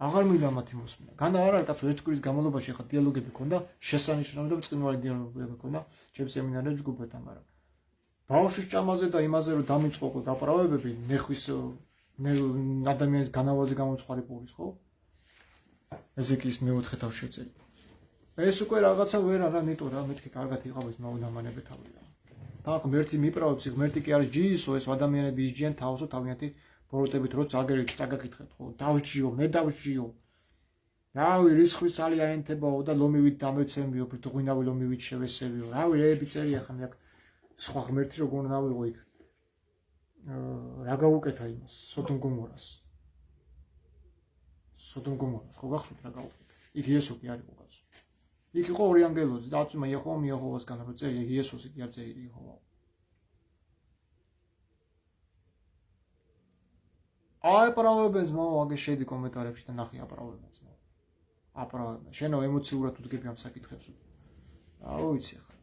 აღარ მინდა მათი მოსმენა. განა არ არის კაცო ერთ კვირის განმავლობაში ხა დიალოგები ქონდა, შესანიშნავი და ბრწყინვალე დიალოგები ქონდა ჩემს სემინარებში ჯგუფებთან, მაგრამ ბავშვის ჭამაზე და იმაზე რომ დამიწყო გაправებები, ნეხვის ადამიანის განავაზე გამოცხარი პურის, ხო? ეზეკის მეოთხე თავში შეწერი. ეს უკვე რაღაცა ვერ არა ნეტო რა, მეთქი კარგად იყავს მაუდამანები თავი რა. და ღმერთი მიправებს, ღმერთი კი არის ჯიისო, ეს ადამიანები ისჯიან თავსო თავიანთი ბოროტებით რო წაგერით წაგაკითხეთ, ხო? დავჭიო, მე დავჭიო. რავი, რისხვის ალი აენთებაო და ლომივით დამეცემიო, ბრიტღვინავი ლომივით შევესევიო. რავი, რეები წერია ხა მე აქ სხვა ღმერთი როგორ უნდა ავიღო იქ. რა გაუკეთა იმას, სოდომ გომორას. სოდომ გომორას, ხო გახსოვთ რა გაუკეთა. იქ იესო კი არისო კაცო. იქ იყო ორი ანგელოზი და აწუმა იეჰოვა მიეჰოვასგან რო წერია იესოსი კი არ წერია იეჰოვა. აეპრავებენ ზმო, აგე შედი კომენტარებში და ნახე აპრავებენ ზმო. აპრავებენ. შენო ემოციურად უდგები ამ საკითხებს. რა ვიცი ხა.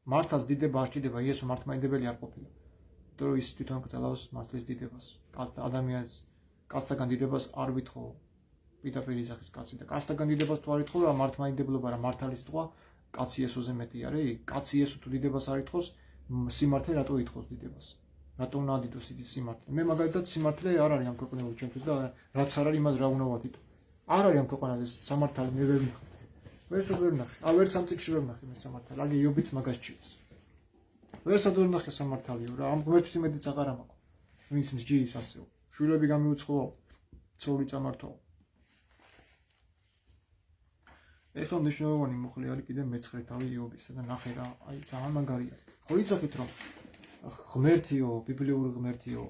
მართლაც დიდება არ ჭირდება, იესო მართლმადიდებელი არ ყოფილა. იმიტომ რომ ის თვითონ გწელავს მართლის დიდებას. ადამიანის კაცთაგან დიდებას არ ვითხოვ. პირდაპირ ისახის კაცი და კაცთაგან დიდებას თუ არ ითხოვ, რა მართლმადიდებლობა რა მართალის თქვა, კაცი იესოზე მეტი არის? კაცი იესო თუ დიდებას არ ითხოვს, სიმართლე რატო ითხოვს დიდებას? რატო უნდა დიდოს ის სიმართლე? მე მაგალითად სიმართლე არ არის ამ ქვეყნებში ჩემთვის და რაც არ არის იმას რა უნდა ვათითო. არ არის ამ ქვეყანაზე სამართალი მე ვერ ვნახე. ვერსად ვერ ვნახე. ვერც ამ წიგნში ვერ ვნახე მე სამართალი. აგი იობიც მაგას ჭირს. ვერსად ვერ ვნახე სამართალიო რა. ამ ღმერთის იმედიც აღარ მაქვს. ვინც მსჯის ასეო. შვილები გამიუცხოო. ცოლი წამართო. ეხლა მნიშვნელოვანი მოხლე არის კიდე მეცხრე თავი იობისა და ნახე რა, აი ძალიან მაგარია. ხო იცით რომ ღმერთიო, ბიბლიური ღმერთიო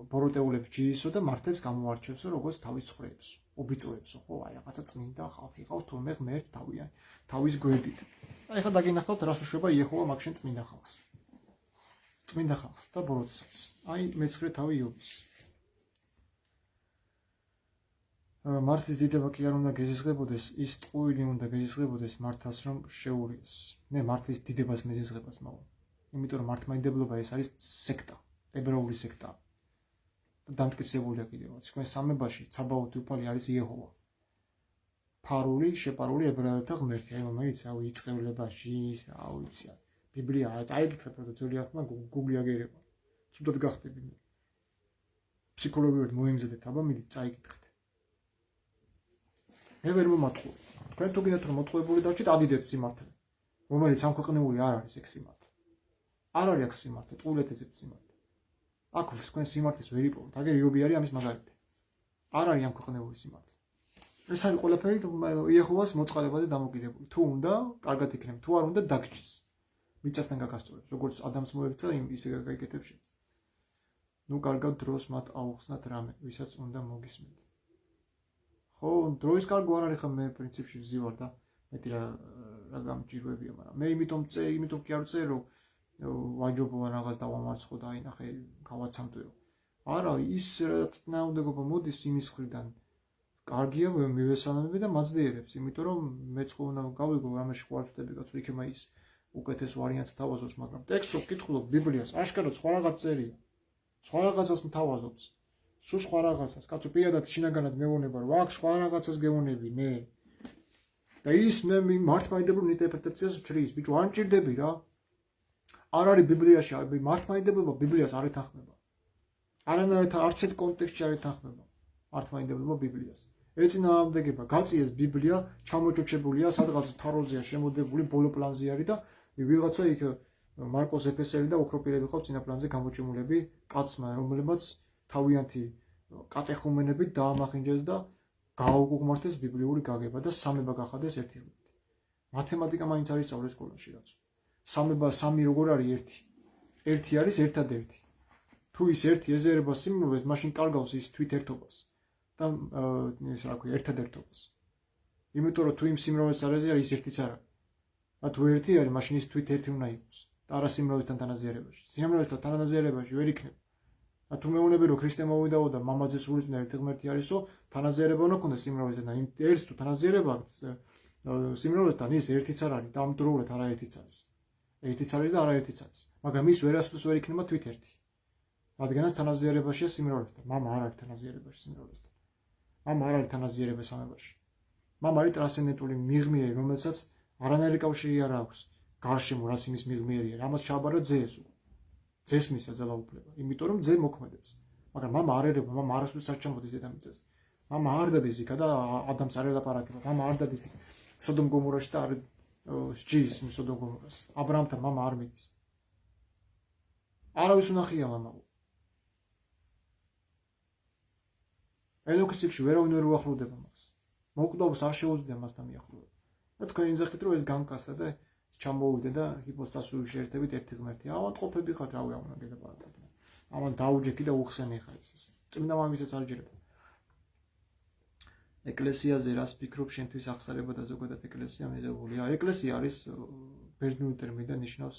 ბოროტეულებს ჯიისო და მართლებს გამოარჩევსო როგორც თავის ცხვრებს, უბიწოებსო, ხო, აი რაღაცა წმინდა ხალხი ყავს თურმე ღმერთს თავის გვერდით. აი ხა დაგინახავთ რას უშვება იეჰოვა მაგ შენ წმინდა ხალხს. წმინდა ხალხს და ბოროტსაც. აი მეცხრე თავი იობის. მართლის დიდება კი არ უნდა გეზიზღებოდეს, ის ტყუილი უნდა გეზიზღებოდეს მართლს რომ შეურიეს. მე მართლის დიდებას მეზიზღებას მავალ. იმიტომ რომ მართლმადიდებლობა ეს არის სექტა, ებრაული სექტა. და დამტკიცებულია კიდევაც. თქვენ სამებაში ცაბაოთი უფალი არის იეჰოვა. ფარული, შეპარული ებრაელთა ღმერთი. აი მომეც, აუ იწყებლებაში ის, აუ იცი. ბიბლია აიგეთ რომ ძველი ახმა Google აგერება. ცუდად გახდები. ფსიქოლოგიურად მოიმზადეთ, აბა მიდით წაიკითხეთ. მე ვერ მომატყუე. თქვენ თუ გინდათ რომ მოტყუებული დავჭით, ადიდეთ სიმართლე. რომელიც ამ ქვეყნეული არ არის ეგ სიმართლე. არ არის აქ სიმართლე, ტყუილეთ ეძებთ სიმართლე. აქ თქვენ სიმართლეს ვერ იპოვოთ. აგერ იობი არის ამის მაგალითი. არ არის ამ ქვეყნეული სიმართლე. ეს არის ყველაფერი იეჰოვას მოწყალებაზე დამოკიდებული. თუ უნდა, კარგად იქნება, თუ არ უნდა, დაგჭირს. მიწასთან გაგასწორებს, როგორც ადამიანს მოექცა, ისე გაგაიკეთებს შენს. ნუ კარგად დროს მათ აუხსნათ რამე, ვისაც უნდა მოგისმენთ. ხო, დროის კარგო არ არის ხა მე პრინციპში ვზივარ და მეტი რა გამჭირვებია, მაგრამ მე იმიტომ კი არ ვწერ რომ ვაჯობო რაღაც დავამარცხო და აი ნახე გავაცამდეო. არა, ის რაც ნაუდეგობა მოდის იმის მხრიდან კარგია მივესალმები და მაძლიერებს, იმიტომ რომ მეც ხო უნდა გავიგო რამეში ხო არ ვწდები კაცო, იქება ის უკეთეს ვარიანტს თავაზობს, მაგრამ ტექსტს ვკითხულობ ბიბლიას, ашკარად სხვა რაღაც წერია. სხვა რაღაცას მთავაზობს. სულ სხვა რაღაცას, კაცო პირადად შინაგანად მევონება რომ აქ სხვა რაღაცას გეუნები მე. და ის მე მართლმადიდებლურ ინტერპრეტაციას ვჭრის, ბიჭო, არ მჭირდები რა. არ არის ბიბლიაში, მართლმადიდებლობა ბიბლიას არ ეთანხმება. არც ერთ კონტექსტში არ ეთანხმება მართლმადიდებლობა ბიბლიას.
ეწინააღმდეგება გაწიეს ბიბლია, ჩამოჭოჭებულია, სადღაც თაროზეა შემოდებული, ბოლო პლანზე არის და ვიღაცა იქ მარკოს ეფესელი და უფრო პირები ყავს წინა პლანზე გამოჭიმულები კაცმა, რომელმაც თავიანთი კატეხუმენებით დაამახინჯეს და გააუგუღმართეს ბიბლიური გაგება და სამება გახადეს ერთი ღმერთი. მათემატიკა მაინც არის სწავლეს სკოლაში რაც. სამება სამი როგორ არის ერთი? ერთი არის ერთადერთი. თუ ის ერთი ეზერება სიმრავლეს, მაშინ კარგავს ის თვითერთობას და ის რა ქვია, ერთადერთობას. იმიტომ რომ თუ იმ სიმრავლეს არ ეზიარა, ის ერთიც არ არის. და თუ ერთი არის, მაშინ ის თვით ერთი უნდა იყოს და არა სიმრავლესთან თანაზიარებაში. სიმრავლესთან თანაზიარებაში ვერ იქნება. და თუ მეუბნები რომ ქრისტე მოვიდაო და მამაძე სულისმნელი ერთი ღმერთი არისო, თანაზიარება უნდა ქონდეს სიმრავლესთან და იმ ერთს თუ თანაზიარება აქვს სიმრავლესთან, ის ერთიც არ არის, დამდროულად არაერთიც არის. ერთიც არის და არაერთიც არის. მაგრამ ის ვერასდროს ვერ იქნება თვით ერთი. რადგანაც თანაზიარებაშია სიმრავლესთან. მამა არ არის თანაზიარებაში სიმრავლესთან. მამა არ არის თანაზიარება სამებაში. მამა არის ტრანსცენდენტული მიღმიერი, რომელსაც არანაირი კავშირი არ აქვს გარშემო, რაც იმის მიღმიერია. ამას ჩააბარა ძეს უკვე. ძეს მისცა ძალაუფლება, იმიტომ რომ ძე მოქმედებს. მაგრამ მამა არ ერება, მამა არასდროს არ ჩამოდის დედამიწაზე. მამა არ დადის იქ და ადამს არ ელაპარაკება. მამა არ დადის იქ სოდომ გომორაში და არ სჯის სოდომ გომორას. აბრაამთან მამა არ მიდის. არავის უნახია მამა. ელოქის ციკში ვერავინ ვერ უახლოვდება მას. მოკვდავს არ შეუძლია მასთან მიახლოვება. და თქვენ იძახით რომ ეს განკასდა და ჩამოვიდა და ჰიპოსტასური შეერთებით ერთი ღმერთი. ავადმყოფები ხართ, რავი, ამან გელაპარაკოთ. ამან დაუჯექი და უხსენი ხარ ეს. წმინდა მამისაც არ ჯერება. ეკლესიაზე რას ფიქრობ შენთვის ახსარება და ზოგადად ეკლესია მიღებულია? ეკლესია არის ბერძნული ტერმინი და ნიშნავს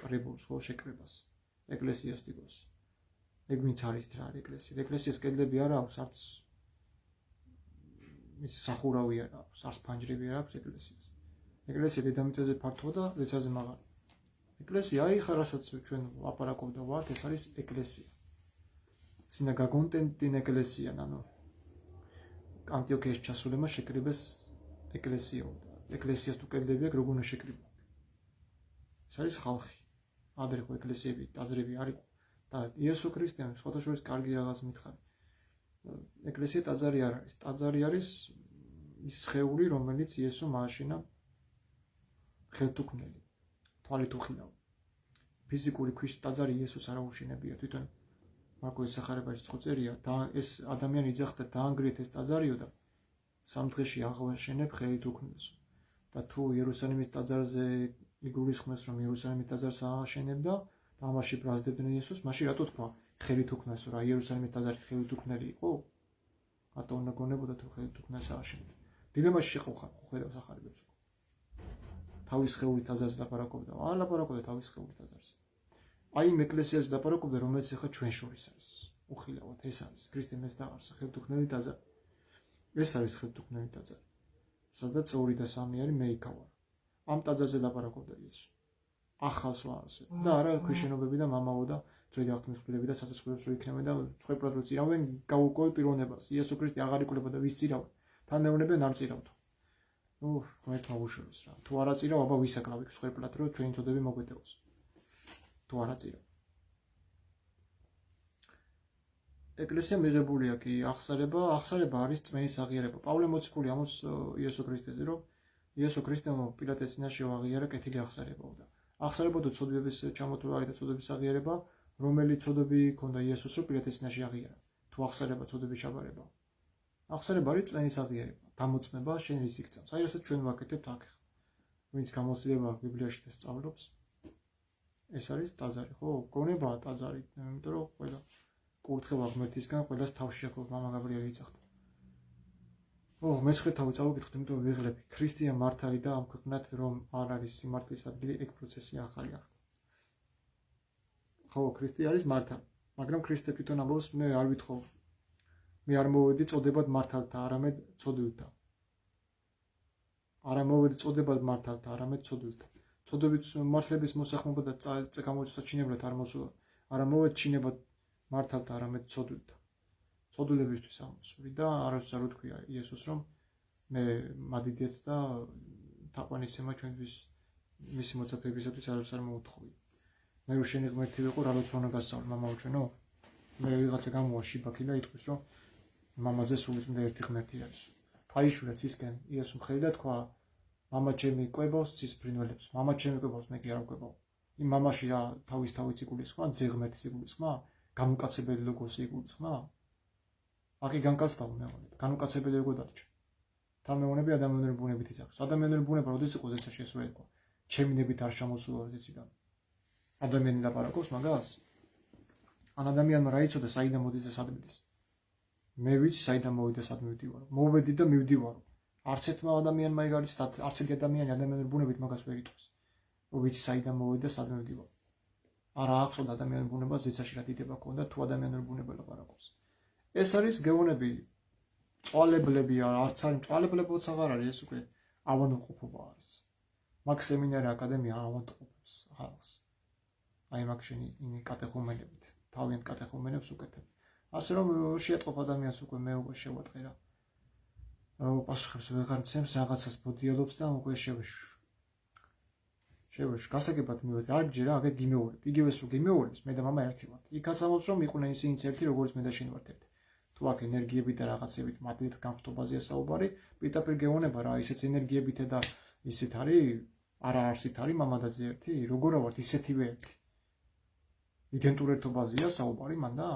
კრებულს, ხო, შეკრებას. ეკლესიას ტიპოს. ეგ ვინც არის რა არის ეკლესია? ეკლესიას კედლები არ აქვს, არც ის სახურავი არ აქვს, არც ფანჯრები არ აქვს ეკლესიას. ეკლესია დედამიწაზე ფართოა და ზეცაზე მაღალი. ეკლესია აი ხა რასაც ჩვენ ლაპარაკობდა ვართ, ეს არის ეკლესია. სინაგაგონტენ την ეკლესია, ანუ ანტიოქიის ჩასულება შეკრიბეს ეკლესიაო და ეკლესიას თუ კედლები აქვს, როგორ უნდა შეკრიბო? ეს არის ხალხი. ადრე ხო ეკლესიები, ტაძრები არ იყო და იესო ქრისტემ სხვადასხვა კარგი რაღაც მითხარი. ეკლესია ტაძარი არ არის. ტაძარი არის ის სხეული, რომელიც იესო მააშენა ხელთუქმნელი, თვალით უხილავ. ფიზიკური ქვის ტაძარი იესოს არ აუშენებია, თვითონ მარკოს სახარებაში წერია, ეს ადამიანი იძახდა დაანგრიეთ ეს ტაძარიო და სამ დღეში აღვაშენებ ხელით უქმნელსო. და თუ იერუსალიმის ტაძარზე იგულისხმეს, რომ იერუსალიმის ტაძარს ააშენებ და ამაში ბრაზდებდნენ იესოს, მაშინ რატო თქვა ხელით უქმნელსო, რა იერუსალიმის ტაძარი ხელით უქმნელი იყო? რატო უნდა გონებოდა თუ ხელით უქმნელს ააშენებ? დილემაში შეხვხარ, ხო ხედავ სახარებებს. თავის ხეულის ტაძარზე ლაპარაკობდა, არ ლაპარაკობდა თავის ხეულის ტაძარზე. აი იმ ეკლესიაზე ლაპარაკობდა, რომელიც ახლა ჩვენ შორის არის. უხილავად ეს არის ქრისტემეს დაარსა ხელთუქმნელი ტაძარი. ეს არის ხელთუქმნელი ტაძარი. სადაც 2 და 3 არის მე იქა ვარ. ამ ტაძარზე ლაპარაკობდა იესო. ახალს ვარსებ და არა ქრისტიანობები და მამაო და ძველი აღთქმისმფლობელები და საცხოვრებლებს რო იქნებენ და ხვეპრად რო წირავენ გაურკვეველ პიროვნებას. იესო ქრისტე აღარ იკვლება და ვის წირავენ? თან მეუბნებიან არ წირავთ. ღმერთმა უშოროს რა. თუ არ აწირავ, აბა ვისაკლავ იქ ხვეპრად რო ჩვენი წოდები მოგვეტევოს. თუ არ აწირავ. ეკლესია მიღებულია კი ახსარება არის წმენის აღიარება. პავლე მოციქული ამოს იესო ქრისტეზე რომ იესო ქრისტემ პილატეს წინაშე აღიარა კეთილი ახსარებაო და ახსარებოდა ცოდვების ჩამოთვლილი და ცოდვების აღიარება, რომელიც ცოდვები ჰქონდა იესოს რომ პილატეს წინაშე აღიარა. თუ ახსარება ცოდვების ჩაბარება. ახსარება არის წმენის აღიარება, დამოწმება შენ რის იქცავს. აი რასაც ჩვენ ვაკეთებთ აქ. ვინც გამოცდილება ბიბლიაში და სწავლობს, ეს არის ტაძარი, ხო? გონებაა ტაძარი, იმიტომ რომ ყველა კურთხევა ღმერთისგან ყველას თავში აქვს, მამა გაბრიელი იცახდა. მეცხრე თავი წავიკითხოთ, იმიტომ ვიღლები. ქრისტია მართალი და ამ ქვეყნად რომ არ არის სიმართლის ადგილი, ეგ პროცესი ახალი ახლა. ხო, ქრისტე არის მართალი, მაგრამ ქრისტე თვითონ ამბობს, მე არ ვითხოვ. მე არ მოვედი წოდებად მართალთა, არამედ ცოდვილთა. არ მოვედი წოდებად მართალთა, არამედ ცოდვილთა. ცოდვით მართლების მოსახმობა და გამოჩსაჩინებლად არ მოსულა. არ მოვედი ჩინებად მართალთა, არამედ ცოდვილთა. ცოდვილებისთვის ამოსული და არასდროს არ უთქვია იესოს რომ მე მადიდეთ და თაყვანისცემა ჩვენთვის მისი მოწაფეებისათვის არასდროს არ მოუთხოვი. მე რო შენი ღმერთი ვიყო, რა როცა უნდა გასწავლო მამაო ჩვენო? მე ვიღაცა გამოვა შიბაქი და იტყვის რომ მამაზე სულიწმინდა ერთი ღმერთი არის. ქალიშვილა ცისკენ იესო მხედი და თქვა მამა ჩემი ყვებავს ცის ფრინველებს. მამა ჩემი ყვებავს, მე კი არ ვყვებავ. იმ მამაში რა თავის იგულისხმა, ძე ღმერთის იგულისხმა, განუკაცებელი ლოგოსი იგულისხმა? აქ განკაცდა მეუბნები. განუკაცებელი როგორ დარჩა? თამეონები ადამიანური ბუნებით იცავს. ადამიანური ბუნება როდის იყო ზეცა შესრულება? ჩემი ნებით არ ჩამოსულა ზეციდან. ადამიანი ლაპარაკობს მაგას? ან ადამიანმა რა იცოდა საიდან მოდის და სად მიდის? მე ვიცი საიდან მოვიდა სად მივდივარ. მოვედი და მივდივარ. არც ერთმა ადამიანმა ეგ არის, არც ერთი ადამიანი ადამიანური ბუნებით მაგას ვერ იტყვის. რომ ვიცი საიდან მოვედი და სად მივდივარ. არა ახსოვდა ადამიანური ბუნება ზეცაში რა დიდება ქონდა თუ ადამიანური ბუნება ლაპარაკობს. ეს არის გეონები წვალებლები არც არის წვალებლებიც აღარ არის ეს უკვე ავადმყოფობა არის. მაგ სემინარი აკადემია ავადმყოფებს ხალხს. აი მაგ შენი ინი კატეხუმენებით თავიანთ კატეხუმენებს უკეთებ. ასე რომ შეატყობ ადამიანს უკვე მე უკვე შევატყე რა. პასუხებს ვეღარ მცემს რაღაცას ბოდიელობს და უკვე შევეშ გასაგებად მივედი არ გჯერა აგე გიმეორებ. იგივეს რო გიმეორებს მე და მამა ერთი ვართ. იქაც ამბობს რომ იყვნენ ისინიც ერთი როგორც მე და შენ ვართ ერთი. თუ აქ ენერგიებით და რაღაცებით მადლით განხტობაზეა საუბარი, პიტაპირ გეონება რა, ისეც ენერგიებით და ისეთ არის, არა არსით არის მამა და ძე ერთი, როგორა ვართ ისეთივე ერთი. იდენტურ ერთობაზეა საუბარი მან და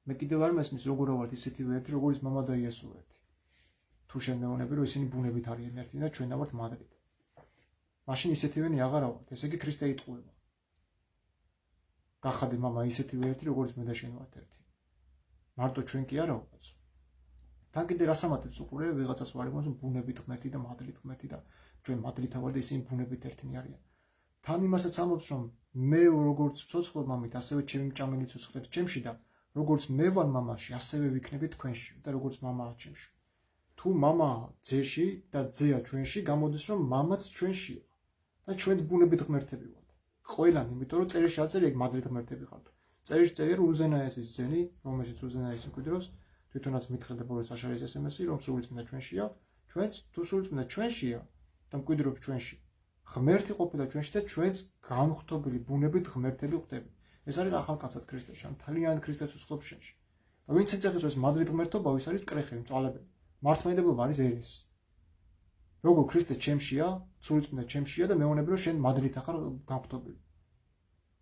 მე კიდევ არ მესმის როგორა ვართ ისეთივე ერთი, როგორც მამა და იესო ერთი. თუ შენ მეუბნები რომ ისინი ბუნებით არიან ერთი და ჩვენ დავართ მადლით. მაშინ ისეთივენი აღარა ვართ, ესე იგი ქრისტე იტყუება. გახადე მამა ისეთივე ერთი, როგორც მე და შენ ვართ ერთი. მარტო ჩვენ კი არა ვყავს. თან კიდე რასამატებს უყურე ვიღაცას ვარ იმას ბუნებით ღმერთი და მადლით ღმერთი და ჩვენ მადლით ვარ და ისინი ბუნებით ერთნი არიან. თან იმასაც ამბობს რომ მე როგორც ცოცხლობ მამით, ასევე ჩემი მჭამელი ცოცხლებს ჩემში და როგორც მე ვარ მამაში, ასევე ვიქნები თქვენში და როგორც მამაა ჩემში. თუ მამა ძეში და ძეა ჩვენში, გამოდის რომ მამაც ჩვენშია და ჩვენც ბუნებით ღმერთები ვართ. ყველანი, იმიტომ რომ წერილში აწერია იქ მადლით ღმერთები ხართ. წერილში წერია რომ უზენაესის ძენი, რომელშიც უზენაესი მკვიდროს, თვითონაც მითხრა ბოლოს აშარის SMS-ი, რომ სულიწმინდა ჩვენშია, ჩვენც თუ სულიწმინდა ჩვენშია და მკვიდრობს ჩვენში. ღმერთი ყოფილა ჩვენში და ჩვენც განხტობილი ბუნებით ღმერთები ვხდები. ეს არის ახალკაცად ქრისტეში, ან თლიანად ქრისტეს უცხობს შენში. და ვინც ეძახის რომ ეს მადლით ღმერთობა ის არის კრეხები, მწვალებელი. მართლმადიდებლობა არის ერესი. როგორ ქრისტე ჩემშია, სულიწმინდა ჩემშია და მეუბნები რომ შენ მადლით ახარ განხტობილი.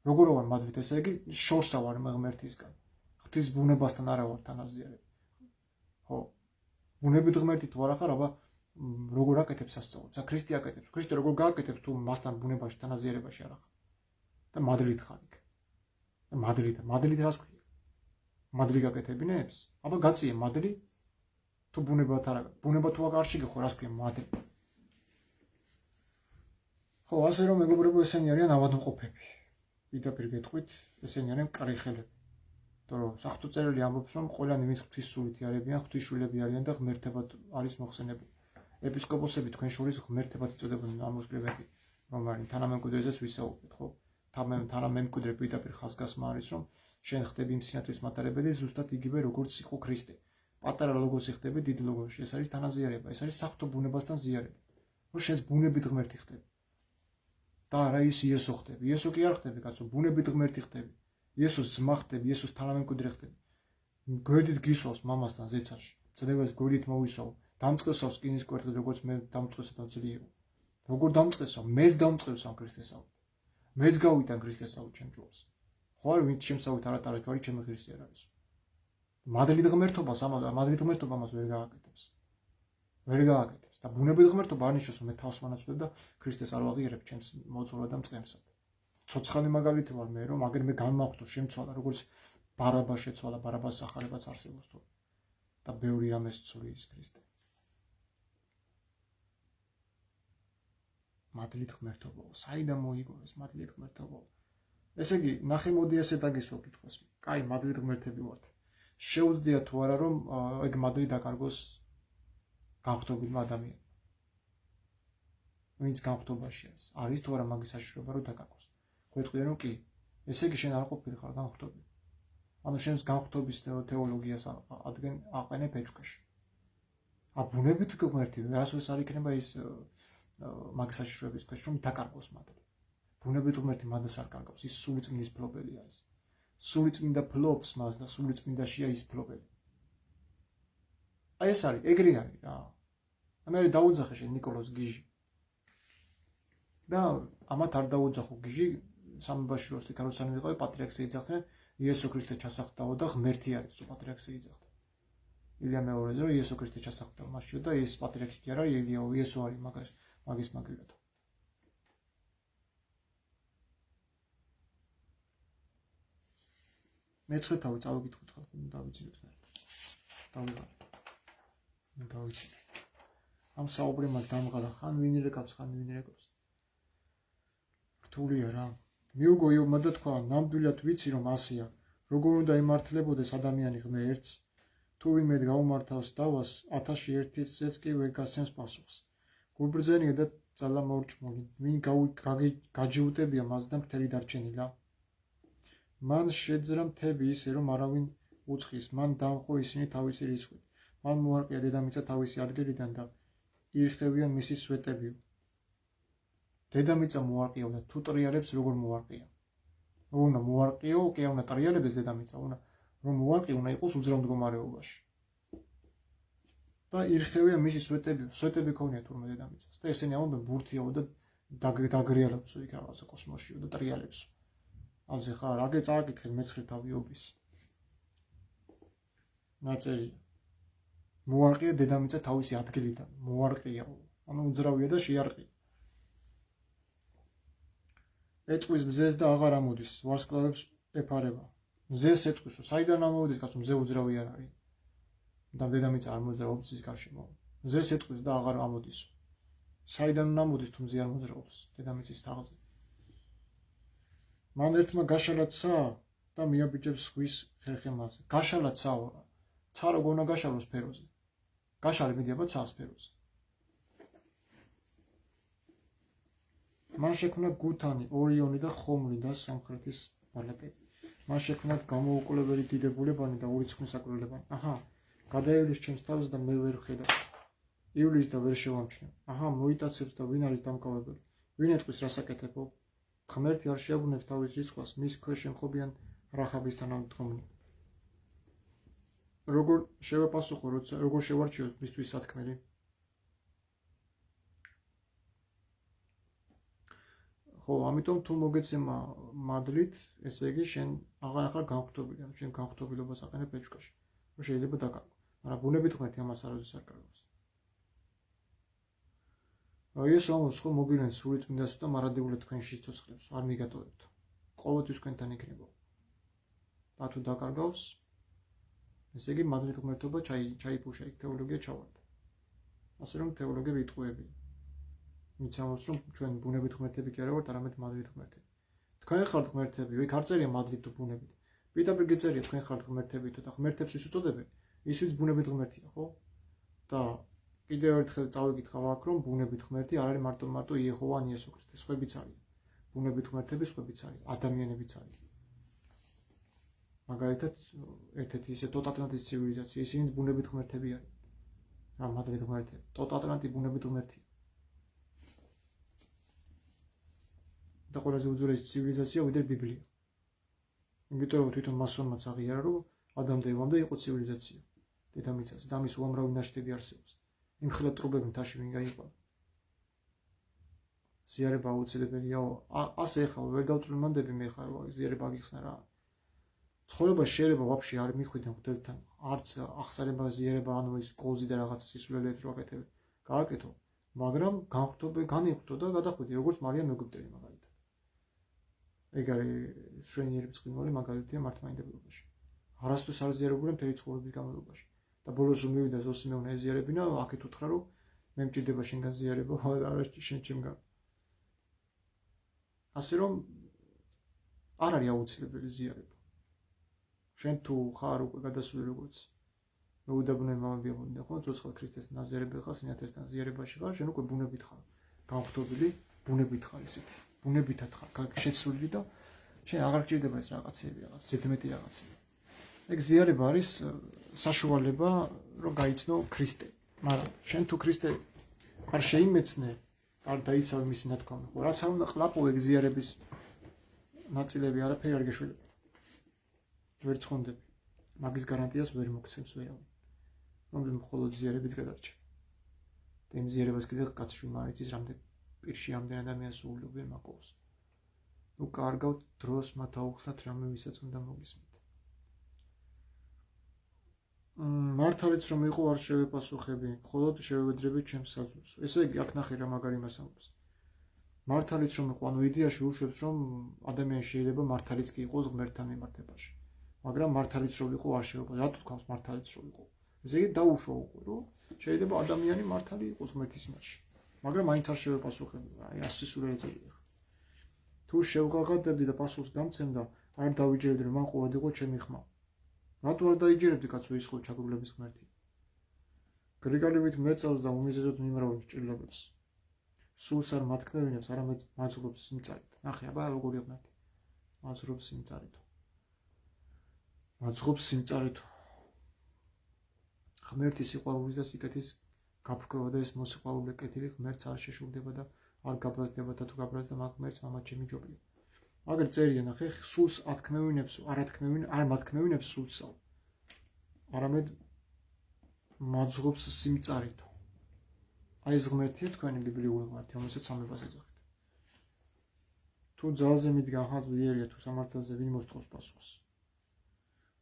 როგორ ვარ მადლით, ესე იგი შორსა ვარ ღმერთისგან. ღვთის ბუნებასთან არა ვარ თანაზიარები. ხო. ბუნებით ღმერთი თუ არ ახარ, აბა როგორ აკეთებს სასწაულს? ქრისტე აკეთებს. ქრისტე როგორ გააკეთებს თუ მასთან ბუნებაში თანაზიარებაში არ ახარ? და მადლით ხარ იქ. და მადლით რას ქვია? მადლი გაკეთებინებს? აბა გაწიე მადლი თუ ბუნებათ არა. ბუნება თუ არ შეგეხო, რას ქვია მადლი? ხო, ასე რომ მეგობრებო, ესენი არიან ავადმყოფები. პირდაპირ გეტყვით, ესენი არიან კრეხელები. იმიტომ რომ საღვთო წერილი ამბობს, რომ ყველანი ვინც ღვთის სულით იარებიან, ღვთის შვილები არიან და ღმერთებად არის მოხსენებული. ეპისკოპოსები თქვენ შორის ღმერთებად იწოდებოდნენ ამოსკრივები, რომ არის თანამემკვიდრესაც ვისაუბრეთ, ხო? თანამემკვიდრე პირდაპირ ხაზგასმა არის, რომ შენ ხდები იმ სინათლის მატარებელი ზუსტად იგივე როგორც იყო ქრისტე. პატარა ლოგოსი ხდები დიდ ლოგოში. ეს არის თანაზიარება, ეს არის საღვთო ბუნებასთან ზიარება. რომ შენს ბუნებით ღმერთი ხდები. და რა ის იესო ხდები. იესო კი არ ხდები, კაცო, ბუნებით ღმერთი ხდები. იესოს ძმა ხდები, იესოს თანამემკვიდრე ხდები. გვერდით გისვავს მამასთან ზეცაში. წლებას გვერდით მოვისვავ. დამწყესავს რკინის კვერთხით, როგორც მე დამწყესა და ძლიერო. როგორ დამწყესავ? მეც დამწყესავ ქრისტესავით. მეც გავიტან ქრისტესავით ჩემ ჯვარს. ხო არ ვინც შემსავით არატარა ჯვარი ჩემი ღირსი არ არის. მადლით ღმერთობას მადლით ღმერთობა მას ვერ გააკეთებს. ვერ გააკეთებს და ბუნებით ღმერთობა არ ნიშნავს რომ მე თავს ვანაცვლებ და ქრისტეს არ ვაღიარებ ჩემს მოძღვრად და მწყემსად. ცოცხალი მაგალითი ვარ მე რომ აგერ მე განმახვდო შემცვალა როგორც ბარაბას შეცვალა ბარაბას სახარებაც არსებობს თუ და ბევრი რამეს ცვლის ქრისტე. მადლით ღმერთობაო, საიდან მოიგო ეს მადლით ღმერთობაო? ესე იგი, ნახე მოდი ესე დაგისვა კითხვას. კაი, მადლით ღმერთები ვართ. შეუძლია თუ არა რომ ეგ მადლი დაკარგოს განხტობილმა ადამიანმა. ვინც განხტობაში არის თუ არა მაგის საშიშროება რომ დაკარგოს. ხო ეტყვიან რომ კი, ესე იგი შენ არ ყოფილი ხარ განხტობილი. ანუ შენს განხტობის თეოლოგიას აყენებ ეჭვაში. აბუნებით ღმერთი, რასოდეს არ იქნება ის მაგის საშიშროების ქვეშ რომ დაკარგოს მადლი. ბუნებით ღმერთი მადლს არ კარგავს, ის სულიწმინდის ფლობელი არის. სულიწმინდა ფლობს მას და სულიწმინდაშია ის ფლობელი. აი ეს არის, ეგრე არის რა. მე დაუძახე შენ ნიკოლოზ გიჟი. და ამათ არ დაუძახო გიჟი, სამებაში როსტი კაროსანი ვიყავი, პატრიარქს ეძახდნენ, იესო ქრისტე ჩასახდაო და ღმერთი არის, თუ პატრიარქს ეძახდა. ილია მეორეზე რომ იესო ქრისტე ჩასახდაო მასში და ეს პატრიარქი კი არა, ილიაო, იესო არის მაგის მაგილათო. მეცხრე თავი წავიკითხოთ ხალხო, დავიცინოთ მე. დავიღალე. დავიცინე. ამ საუბრებას დამღალა ხან ვინ ირეკავს, ხან ვინ ირეკავს. რთულია რა. მიუგო იობმა და თქვა, ნამდვილად ვიცი რომ ასეა. როგორ უნდა იმართლებოდეს ადამიანი ღმერთს, თუ ვინმე გაუმართავს დავას, 1000-ში ერთიც კი ვერ გასცემს პასუხს. გულბრძენია და ძალა მოურჭმული, ვინ გაჯიუტებია მას და მთელი დარჩენილა. მან შეძრა მთები ისე რომ არავინ უწყის, მან დამხო ისინი თავისი რიცხვით. მან მოარყია დედამიწა თავისი ადგილიდან და ირხევიან მისი სვეტებიო. დედამიწა მოარყიო და თუ ტრიალებს როგორ მოარყია. უნდა მოარყიო, კი უნდა ტრიალებდეს დედამიწა, უნდა რომ მოარყიო, უნდა იყოს უძრავ მდგომარეობაში. და ირხევიან მისი სვეტებიო, სვეტები ქონია თურმე დედამიწას. და ესენი ამბობენ ბურთიაო და დაგრიალებსო იქ რაღაცა კოსმოსშიო და ტრიალებსო. ასე ხარ, აგე წააკითხეთ მეცხრე თავი ობის. ნაწერია. მოარყია დედამიწა თავისი ადგილიდან, მოარყიაო, ანუ უძრავია და შეარყია. ეტყვის მზეს და აღარ ამოდის, ვარსკვლავებს ეფარება. მზეს ეტყვისო, საიდან ამოვიდეს, კაცო, მზე უძრავი არ არის. და დედამიწა არ მოძრაობს ის გარშემო. მზეს ეტყვის და აღარ ამოდისო. საიდან ამოდის თუ მზე არ მოძრაობს დედამიწის თაღზე. მან ერთმა გაშალაცა და მიაბიჯებს ზღვის ხერხემაზე. გაშალაცაო, ცა როგორ უნდა გაშალოს სფეროზე. გაშალი მიდიაბა ცა სფეროზე. მან შექმნა გუთანი, ორიონი და ხომლი და სამხრეთის ბალატები. მან შექმნა გამოუკლებელი დიდებულებანი და ურიცხვნის აკრულებანი. აჰა, გადაივლის ჩემს თავს და მე ვერ ხედავ. ივლის და ვერ შევამჩნევ. აჰა, მოიტაცებს და ვინ არის დამკავებელი? ვინ ეტყვის რასაკეთებო? ღმერთი არ შეაბუნებს თავის რიცხვას, მის ქვეშ ემხობიან რახაბის თანამდგომნი. როგორ შევაპასუხო, როგორ შევარჩიოს მისთვის სათქმელი? ხო, ამიტომ თუ მოგეცემა მადლით, ესე იგი შენ აღარ ხარ განხტობილი, ანუ შენ განხტობილობას აყენებ ბეჭდაში. რომ შეიძლება დაკარგო, მაგრამ ბუნებით ღმერთი ამას არასდროს არ კარგავს. ეს ამას ხო მოგილენ სული წმინდასო და მარადეულად თქვენში ცოცხლებს, არ მიგატოვებთ. ყოველთვის თქვენთან იქნება. და თუ დაკარგავს, ესე იგი მადლით ღმერთობა ჩაიფუშა, იქ თეოლოგია ჩავარდა. ასე რომ თეოლოგები იტყუებია. მიცემავს რომ ჩვენ ბუნებით ღმერთები კი არა ვართ, არამედ მადლით ღმერთები. თქვენ ხართ ღმერთები, იქ არ წერია მადლით თუ ბუნებით. პირდაპირ გეწერია თქვენ ხართ ღმერთებითო და ღმერთებს ვის უწოდებენ, ის ვიც ბუნებით ღმერთია, ხო? და კიდევ ერთხელ წავიკითხავ აქ რომ ბუნებით ღმერთი არ არის მარტო იეჰოვა ან იესო ქრისტე, სხვებიც არის. ბუნებით ღმერთები სხვებიც არის, ადამიანებიც არის. მაგალითად, ერთ-ერთი ისე ტოტ-ატლანტის ცივილიზაცია, ისინიც ბუნებით ღმერთები არის. რა მადლით ღმერთები, ტოტ-ატლანტი ბუნებით ღმერთია. და ყველაზე უძველესი ცივილიზაცია ვიდრე ბიბლია. იმიტომ რომ თვითონ მასონმაც აღიარა რომ ადამდე ევამდე იყო ცივილიზაცია დედამიწაზე და ამის უამრავი ნაშთები არსებობს. იმხელა ტრუბები მთაში ვინ გაიყვანა. ზიარება აუცილებელია. ასე ეხლა ვერ დავწვრილმანდები მე ხარ ზიარება გიხსნა რა. ცხოვრება შეიძლება ვაფშე არ მიხვიდე მღვდელთან. არც ახსარება ზიარება ანუ ის კოლზი და რაღაცა სისულელეებს რო აკეთებ. გააკეთო, მაგრამ განიხვდო და გადახვიდე როგორც მარიამ ეგვიპტელი მაგალითად. ეგ არის შვენიერი წყინველი მაგალითია მართლმადიდებლობაში. არასდროს არ ზიარებულა მთელი ცხოვრების განმავლობაში. და ბოლოს რომ მივიდა ზოსიმეონე ეზიარებინა, აქეთ უთხრა რომ მე მჭირდება შენგან ზიარება, არა შენ ჩემგან. ასე რომ არ არის აუცილებელი ზიარება. შენ თუ ხარ უკვე გადასული როგორც მეუდაბნოე მამები ამბობდნენ, ხო, ცოცხალ ქრისტეს ნაზიარებელ ხარ, სინათლესთან ზიარებაში ხარ, შენ უკვე ბუნებით ხარ. განხტობილი, ბუნებით ხარ ისეთი. ბუნებითად ხარ შეცვლილი და შენ აღარ გჭირდება ეს რაღაცები, რაღაც ზედმეტი რაღაცები. ეგ ზიარება არის საშუალება, რომ გაიცნო ქრისტე. მაგრამ შენ თუ ქრისტე არ შეიმეცნე, არ დაიცავე მისი ნათქვამი, ხო, რაც არ უნდა ყლაპო ეგ ზიარების ნაწილები არაფერი არ გეშველება. ვერ ცხონდები. მაგის გარანტიას ვერ მოგცემს ვერავინ. რომელი მხოლოდ ზიარებით გადარჩა. და იმ ზიარებას კიდე კაცში მარიცის რამდენ პირში რამდენ ადამიანს უვლიობენ მაკოვს. ნუ კარგავთ დროს მათ აუხსნათ რამე ვისაც უნდა მოგისმით. მართალიც რომ იყო არ შევეპასუხები, მხოლოდ შევედრებით ჩემს საზღვრს. ესე იგი აქ ნახე რა მაგარი მასალებს. მართალიც რომ იყო, ანუ იდეაში უშვებს რომ ადამიანი შეიძლება მართალიც კი იყოს ღმერთთან მიმართებაში. მაგრამ მართალიც რომ იყო არ შევეპასუხები. რატო თქვავს მართალიც რომ იყო? ესე იგი დაუშვა უკვე რომ შეიძლება ადამიანი მართალი იყოს ღმერთის იმაში. მაგრამ მაინც არ შევეპასუხები. აი ასე სულ ეწევია. თუ შევღაღადებდი და პასუხს გამცემ და არ დავიჯერებდი რომ მან ყოველდღე იყო ჩემი ხმა. რატო არ დაიჯერებდი კაცო ის ხო ჩაგუბრების ღმერთი? გრიგალივით მეწავს და უმიზეზოდ მიმრავლებს ჭრილობებს. სულს არ მათქმევინებს, არამედ მაძღობს სიმწარით. ნახე, აბა როგორი ღმერთი. მაძღობს სიმწარით. მაძღობს სიმწარით. ღმერთის სიყვარულის და სიკეთის გაფრქვევა და ეს მოსიყვარულე კეთილი ღმერთს არ შეშურდება და არ გაბრაზდება და თუ გაბრაზდება მაგ ღმერთს მამა ჩემი ჯობია. აგერ წერია ნახე, სულს არ მათქმევინებს სულსა. არამედ მაძღობს სიმწარით. აი ეს ღმერთია თქვენი ბიბლიური ღმერთი, რომელსაც სამებას ეძახით. თუ ძალზე მიდგა ხან ძლიერია, თუ სამართალზე ვინ მოსთხოვს პასუხს.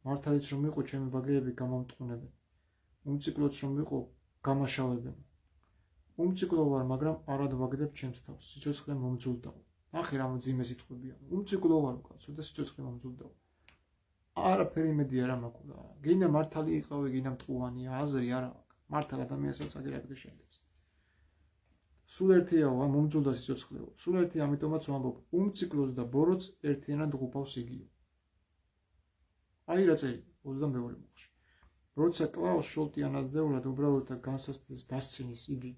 მართალიც რომ იყო ჩემი ბაგეები გამომტყუნებენ. უმციკლოც რომ იყო გამაშავებენ. უმციკლო ვარ, მაგრამ არად ვაგდებ ჩემს თავს. სიცოცხლე მომძულდაო. ნახე რა მძიმე სიტყვებია. უმციკლო ვარ კაცო და სიცოცხლე მომძულდაო. არაფერი მედი არ მაქვს. გინდა მართალი იყავი, გინდა მტყუანია, აზრი არა აქვს. მართალ ადამიანსაც აგერაკდე შეგდებს. სულ ერთიაო, მომძულდა სიცოცხლეო. სულ ერთი ამიტომაც ვამბობ, უმციკლოს და ბოროტს ერთიანად უღუპავს იგიო. აი რა წერია 22 მოხში. როცა კლავს შოლტიანადეულად უბრალოდ განსასწრეს დასცინის იგი.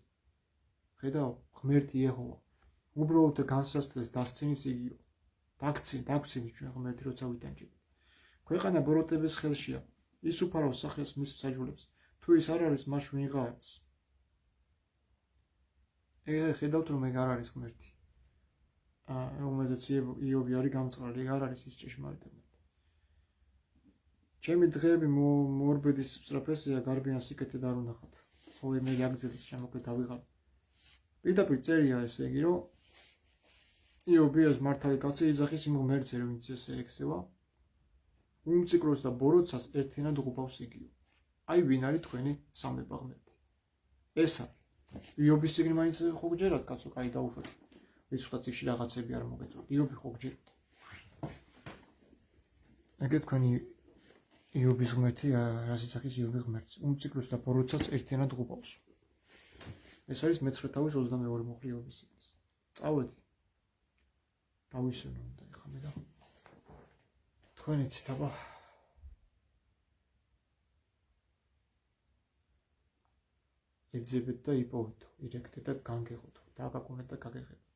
ხედავ, ღმერთი იეჰოვა. უბრალოდ განსასწრეს დასცინის იგიო. დაგცინის ჩვენ ღმერთი როცა ვიტანჯებით. ქვეყანა ბოროტების ხელშია. ის უფარავს სახელს მის მსაჯულებს. თუ ის არ არის, მას ვიღაც. ხედავთ რომ ეგ არ არის ღმერთი. რომელზეც იობი არის გამწყრალი, ეგ არ არის ის ჭეშმარიტი ღმერთი. ჩემი დღეები მორბედის სწრაფესია, გარბიან სიკეთე და არ უნახათ. ხო მე აგძელებს შემოკლე დავიღალ. პირდაპირ წერია ესე იგი რომ იობი ეს მართალი კაცი იძახის იმ ღმერთზე რომ ის ესე ექცევა. უმციკლოს და ბოროტსაც ერთიანად უღუპავს იგიო. აი ვინ არის თქვენი სამება ღმერთი. ეს არის. იობის წიგნი მაინც ხო გჯერათ კაცო, კაი დაუშვათ. რიცხვთა წიგნში რაღაცები არ მოგეწონთ. იობი ხო გჯერათ. ეგეთ თქვენი იობის ღმერთი, რაც იძახის იობი ღმერთს. უმციკლოს და ბოროტსაც ერთიანად უღუპავს. ეს არის მე-9 თავის 22 მოხრი იობის წიგნის. წავედი. დავისვენო და ეხამე და თქვენიც დაბა ეძებეთ და იპოვეთ, ირეკდეთ და განგეღოთ, დაგაკუნეთ და გაგეხებათ.